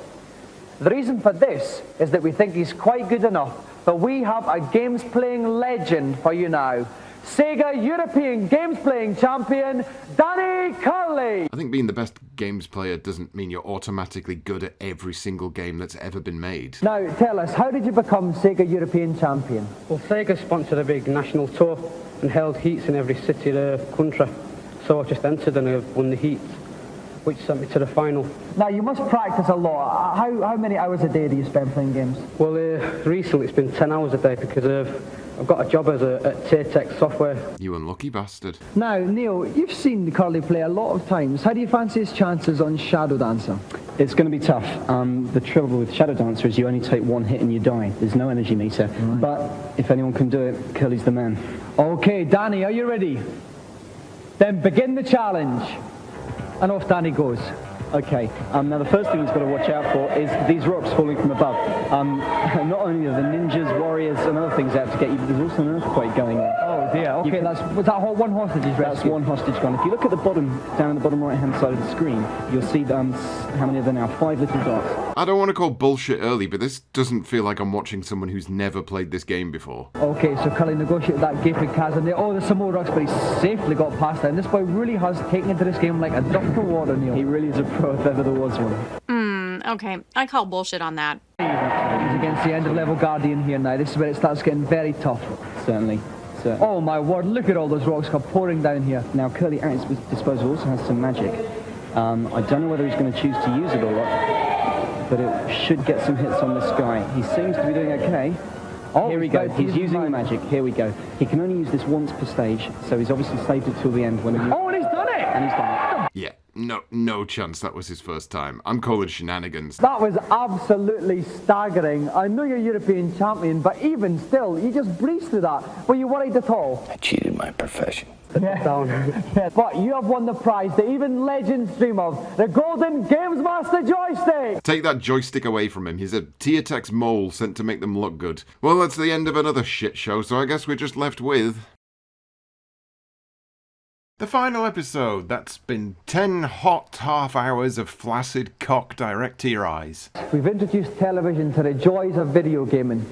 The reason for this is that we think he's quite good enough, but we have a games-playing legend for you now. Sega European Games Playing Champion, Danny Curley. I think being the best games player doesn't mean you're automatically good at every single game that's ever been made. Now, tell us, how did you become Sega European Champion? Well, Sega sponsored a big national tour and held heats in every city of the country. So I just entered and I won the heats. which sent me to the final. Now, you must practice a lot. How many hours a day do you spend playing games? Well, recently it's been 10 hours a day because I've got a job at Tech Software. You unlucky bastard. Now, Neil, you've seen Curly play a lot of times. How do you fancy his chances on Shadow Dancer? It's going to be tough. The trouble with Shadow Dancer is you only take one hit and you die. There's no energy meter. Right. But if anyone can do it, Curly's the man. Okay, Danny, are you ready? Then begin the challenge. And off Danny goes. Okay, now the first thing he's got to watch out for is these rocks falling from above. Not only are the ninjas, warriors and other things out to get you, but there's also an earthquake going on. Oh dear, okay, was that one hostage he's rescued? That's one hostage gone. If you look at the bottom, down the bottom right-hand side of the screen, you'll see how many are there now? 5 little dots. I don't want to call bullshit early, but this doesn't feel like I'm watching someone who's never played this game before. Okay, so Cully negotiated that gaping chasm there. Oh, there's some more rocks, but he's safely got past that. And this boy really has taken into this game like a duck to water, Neil. He really is a pro if ever there was one. Okay, I call bullshit on that. He's against the end-of-level Guardian here now. This is where it starts getting very tough. Certainly. Oh my word, look at all those rocks come pouring down here. Now, Curly at his disposal also has some magic. I don't know whether he's going to choose to use it or not, but it should get some hits on this guy. He seems to be doing okay. Oh, here we go. He's using the magic. Here we go. He can only use this once per stage, so he's obviously saved it till the end. Oh, and he's done it! And he's done it. Yeah, no chance that was his first time. I'm calling shenanigans. That was absolutely staggering. I know you're European champion, but even still, you just breezed through that. Were you worried at all? I cheated my profession. Yeah. But you have won the prize that even legends dream of, the golden GamesMaster joystick! Take that joystick away from him. He's a Tiertex mole sent to make them look good. Well, that's the end of another shit show, so I guess we're just left with the final episode. That's been 10 hot half hours of flaccid cock direct to your eyes. We've introduced television to the joys of video gaming.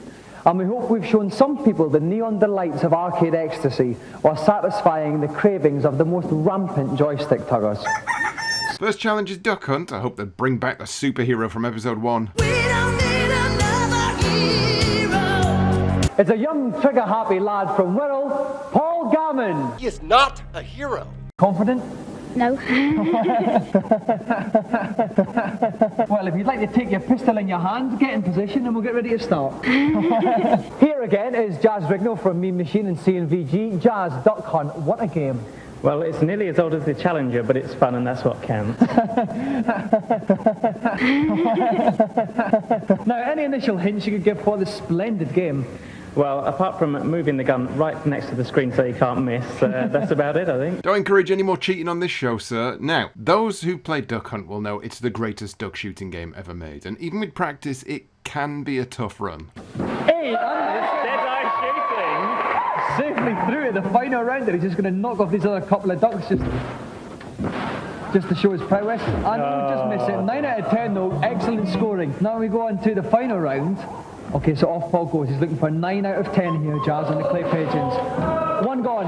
And we hope we've shown some people the neon delights of arcade ecstasy while satisfying the cravings of the most rampant joystick tuggers. First challenge is Duck Hunt. I hope they bring back the superhero from episode 1. It's a young, trigger-happy lad from Wirral, Paul Gammon. He is not a hero. Confident? No. Well, if you'd like to take your pistol in your hand, get in position and we'll get ready to start. Here again is Jazz Rignall from Mean Machine and CNVG. Jazz, Duck Hunt, what a game. Well, it's nearly as old as the Challenger, but it's fun and that's what counts. Now, any initial hints you could give for this splendid game? Well, apart from moving the gun right next to the screen so you can't miss, that's about it, I think. Don't encourage any more cheating on this show, sir. Now, those who play Duck Hunt will know it's the greatest duck shooting game ever made, and even with practice, it can be a tough run. Hey, Dead-eye shooting! Safely through it, the final round there. He's just going to knock off these other couple of ducks just to show his prowess. And we just miss it. 9 out of 10 though, excellent scoring. Now we go on to the final round. Okay, so off Paul goes. He's looking for 9 out of 10 here, Jazz, on the clay pigeons. One gone.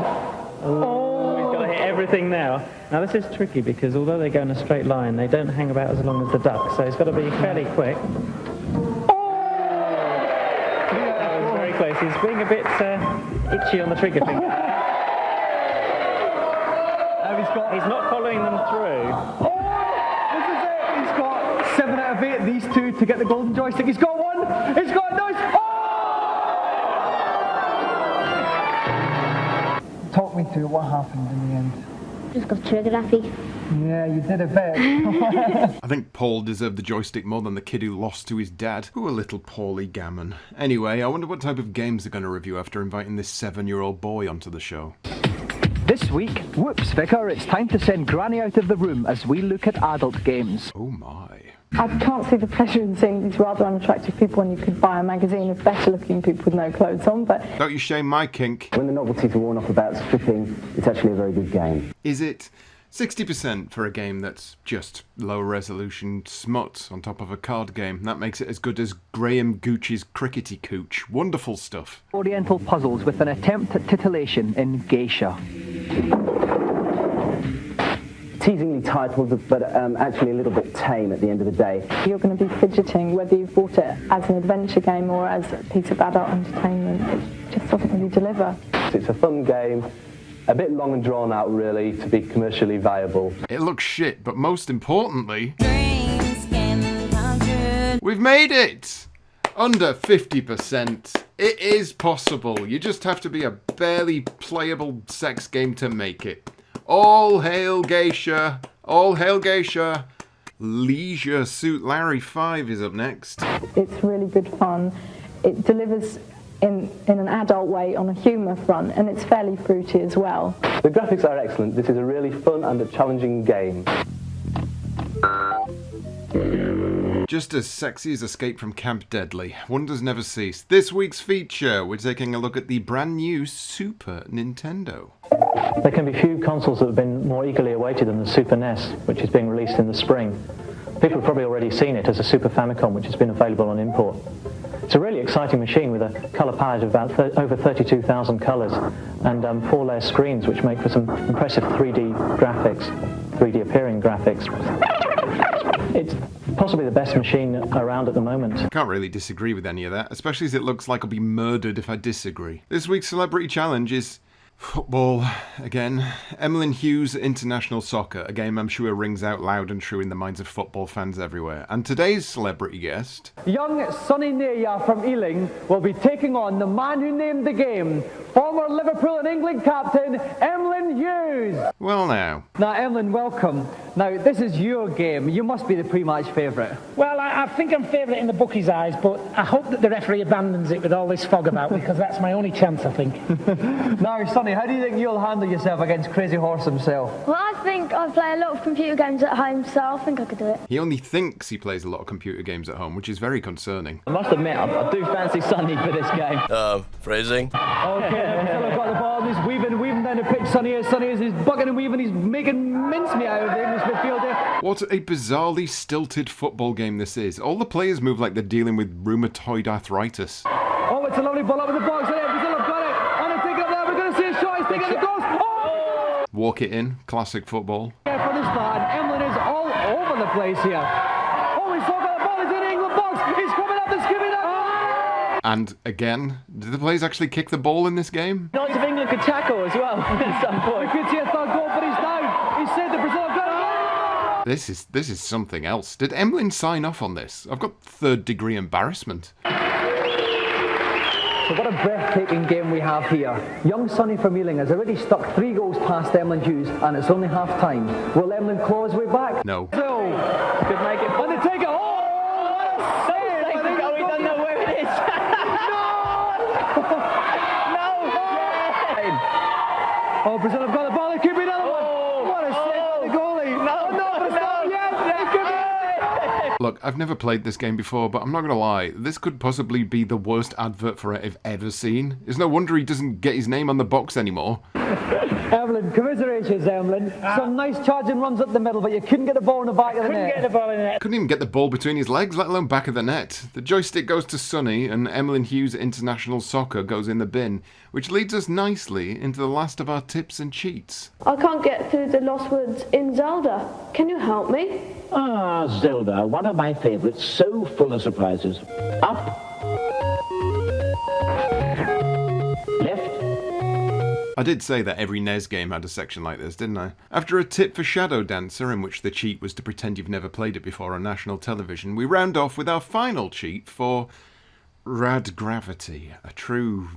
Oh, he's got to hit everything now. Now this is tricky because although they go in a straight line, they don't hang about as long as the duck, so it's got to be fairly quick. That was very close. He's being a bit itchy on the trigger finger. He's not following them through. Oh, this is it. He's got 7 out of 8, these two, to get the golden joystick. He's got one. He's got nice. Oh! Talk me through what happened in the end. Just got trigger happy. Yeah, you did a bit. I think Paul deserved the joystick more than the kid who lost to his dad. Ooh, a little Paulie Gammon. Anyway, I wonder what type of games they're going to review after inviting this 7-year-old boy onto the show. This week, whoops, Vicar, it's time to send Granny out of the room as we look at adult games. Oh my. I can't see the pleasure in seeing these rather unattractive people when you could buy a magazine of better-looking people with no clothes on, but... Don't you shame my kink. When the novelties are worn off about stripping, it's actually a very good game. Is it 60% for a game that's just low-resolution smut on top of a card game? That makes it as good as Graham Gooch's Crickety Cooch. Wonderful stuff. Oriental puzzles with an attempt at titillation in Geisha. Teasingly titled, but actually a little bit tame at the end of the day. You're going to be fidgeting whether you've bought it as an adventure game or as a piece of adult entertainment. It just doesn't really deliver. It's a fun game, a bit long and drawn out, really, to be commercially viable. It looks shit, but most importantly, we've made it! Under 50%. It is possible. You just have to be a barely playable sex game to make it. All hail Geisha. All hail Geisha. Leisure Suit Larry 5 is up next. It's really good fun. It delivers in an adult way on a humour front, and it's fairly fruity as well. The graphics are excellent. This is a really fun and a challenging game. Just as sexy as Escape from Camp Deadly. Wonders never cease. This week's feature, we're taking a look at the brand new Super Nintendo. There can be few consoles that have been more eagerly awaited than the Super NES, which is being released in the spring. People have probably already seen it as a Super Famicom, which has been available on import. It's a really exciting machine with a colour palette of about over 32,000 colours and 4-layer screens, which make for some impressive 3D graphics, 3D appearing graphics. It's possibly the best machine around at the moment. I can't really disagree with any of that, especially as it looks like I'll be murdered if I disagree. This week's Celebrity Challenge is football again. Emlyn Hughes International Soccer, a game I'm sure rings out loud and true in the minds of football fans everywhere. And today's celebrity guest, young Sonny Neya from Ealing, will be taking on the man who named the game, former Liverpool and England captain, Emlyn Hughes. Well now. Now, Emlyn, welcome. Now, this is your game. You must be the pre-match favourite. Well, I think I'm favourite in the bookies' eyes, but I hope that the referee abandons it with all this fog about, because that's my only chance, I think. Now, Sonny, how do you think you'll handle yourself against Crazy Horse himself? Well, I think I play a lot of computer games at home, so I think I could do it. He only thinks he plays a lot of computer games at home, which is very concerning. I must admit, I do fancy Sonny for this game. Phrasing. Okay, Priscilla's got the ball, he's weaving down the pitch. Sonny is, he's bucking and weaving, he's making mincemeat out of the English midfielder. What a bizarrely stilted football game this is. All the players move like they're dealing with rheumatoid arthritis. Oh, it's a lovely ball up in the box. Priscilla's got it. And it's taken up there. We're going to see a shot. He's taking it goes. Oh! Walk it in. Classic football. Yeah, for this part, Emlyn is all over the place here. Oh, he's talking the ball. He's in the England box. He's coming up and skipping up. And again, did the players actually kick the ball in this game? Knights of England could tackle as well at some point. We could see a third goal, but he's down. He's saved the Brazil. This is something else. Did Emlyn sign off on this? I've got third-degree embarrassment. So what a breathtaking game we have here. Young Sonny from Ealing has already stuck 3 goals past Emlyn Hughes, and it's only half-time. Will Emlyn claw his way back? No. So, could make it. And they take it. Oh, what a save! We don't know where it is. No! Oh, Brazil have got the ball. It could be another one. What a save for the goalie. Look, I've never played this game before, but I'm not going to lie. This could possibly be the worst advert for it I've ever seen. It's no wonder he doesn't get his name on the box anymore. Emlyn, commiserations, Emlyn. Some nice charging runs up the middle, but you couldn't get the ball in the back of the net. Couldn't get the ball in the net. Couldn't even get the ball between his legs, let alone back of the net. The joystick goes to Sonny, and Emlyn Hughes International Soccer goes in the bin, which leads us nicely into the last of our tips and cheats. I can't get through the Lost Woods in Zelda. Can you help me? Ah, Zelda, one of my favorites, so full of surprises. Up. Left. I did say that every NES game had a section like this, didn't I? After a tip for Shadow Dancer, in which the cheat was to pretend you've never played it before on national television, we round off with our final cheat for Rad Gravity, a true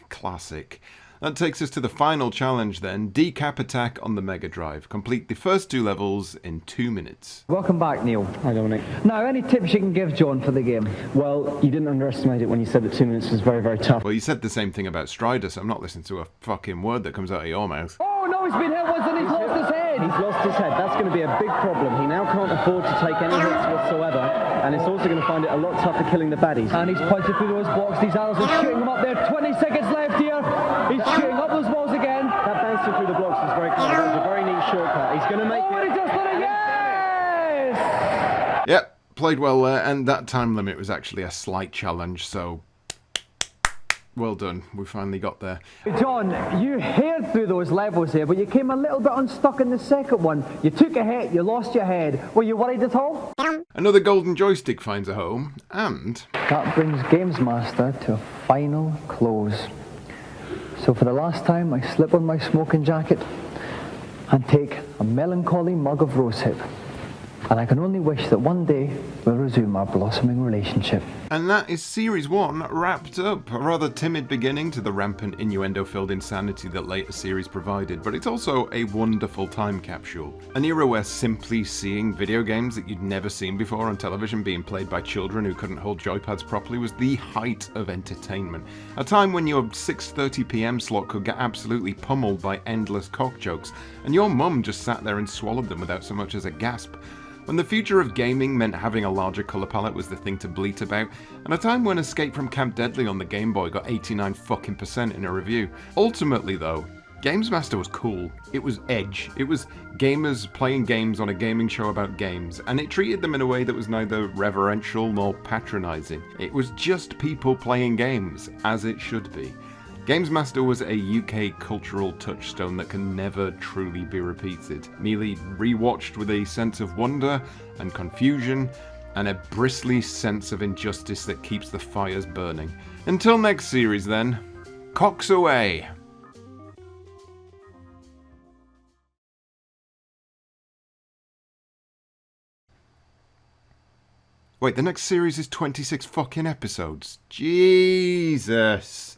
classic. That takes us to the final challenge then, Decap Attack on the Mega Drive. Complete the first 2 levels in 2 minutes. Welcome back, Neil. Hi, Dominic. Now, any tips you can give John for the game? Well, you didn't underestimate it when you said that 2 minutes was very, very tough. Well, you said the same thing about Strider, so I'm not listening to a fucking word that comes out of your mouth. Oh, no, he's been hit once and he's lost his head. He's lost his head. That's going to be a big problem. He now can't afford to take any hits whatsoever, and it's also going to find it a lot tougher killing the baddies. And he's punching through those blocks. These arrows are shooting him up there. 20 seconds left here. He's shooting up those balls again. That bouncing through the blocks is very clever. That was a very neat shortcut. He's going to make it. He just done it. Yes! Yep, played well there, and that time limit was actually a slight challenge, so well done. We finally got there. John, you haired through those levels there, but you came a little bit unstuck in the second one. You took a hit, you lost your head. Were you worried at all? Another golden joystick finds a home, and that brings GamesMaster to a final close. So for the last time, I slip on my smoking jacket and take a melancholy mug of rosehip. And I can only wish that one day we'll resume our blossoming relationship. And that is Series 1 wrapped up. A rather timid beginning to the rampant innuendo-filled insanity that later series provided, but it's also a wonderful time capsule. An era where simply seeing video games that you'd never seen before on television being played by children who couldn't hold joypads properly was the height of entertainment. A time when your 6:30 PM slot could get absolutely pummeled by endless cock jokes, and your mum just sat there and swallowed them without so much as a gasp. When the future of gaming meant having a larger colour palette was the thing to bleat about, and a time when Escape from Camp Deadly on the Game Boy got 89% in a review. Ultimately though, GamesMaster was cool. It was edge. It was gamers playing games on a gaming show about games, and it treated them in a way that was neither reverential nor patronising. It was just people playing games, as it should be. GamesMaster was a UK cultural touchstone that can never truly be repeated, merely rewatched with a sense of wonder and confusion and a bristly sense of injustice that keeps the fires burning. Until next series then, cocks away! Wait, the next series is 26 fucking episodes? Jesus!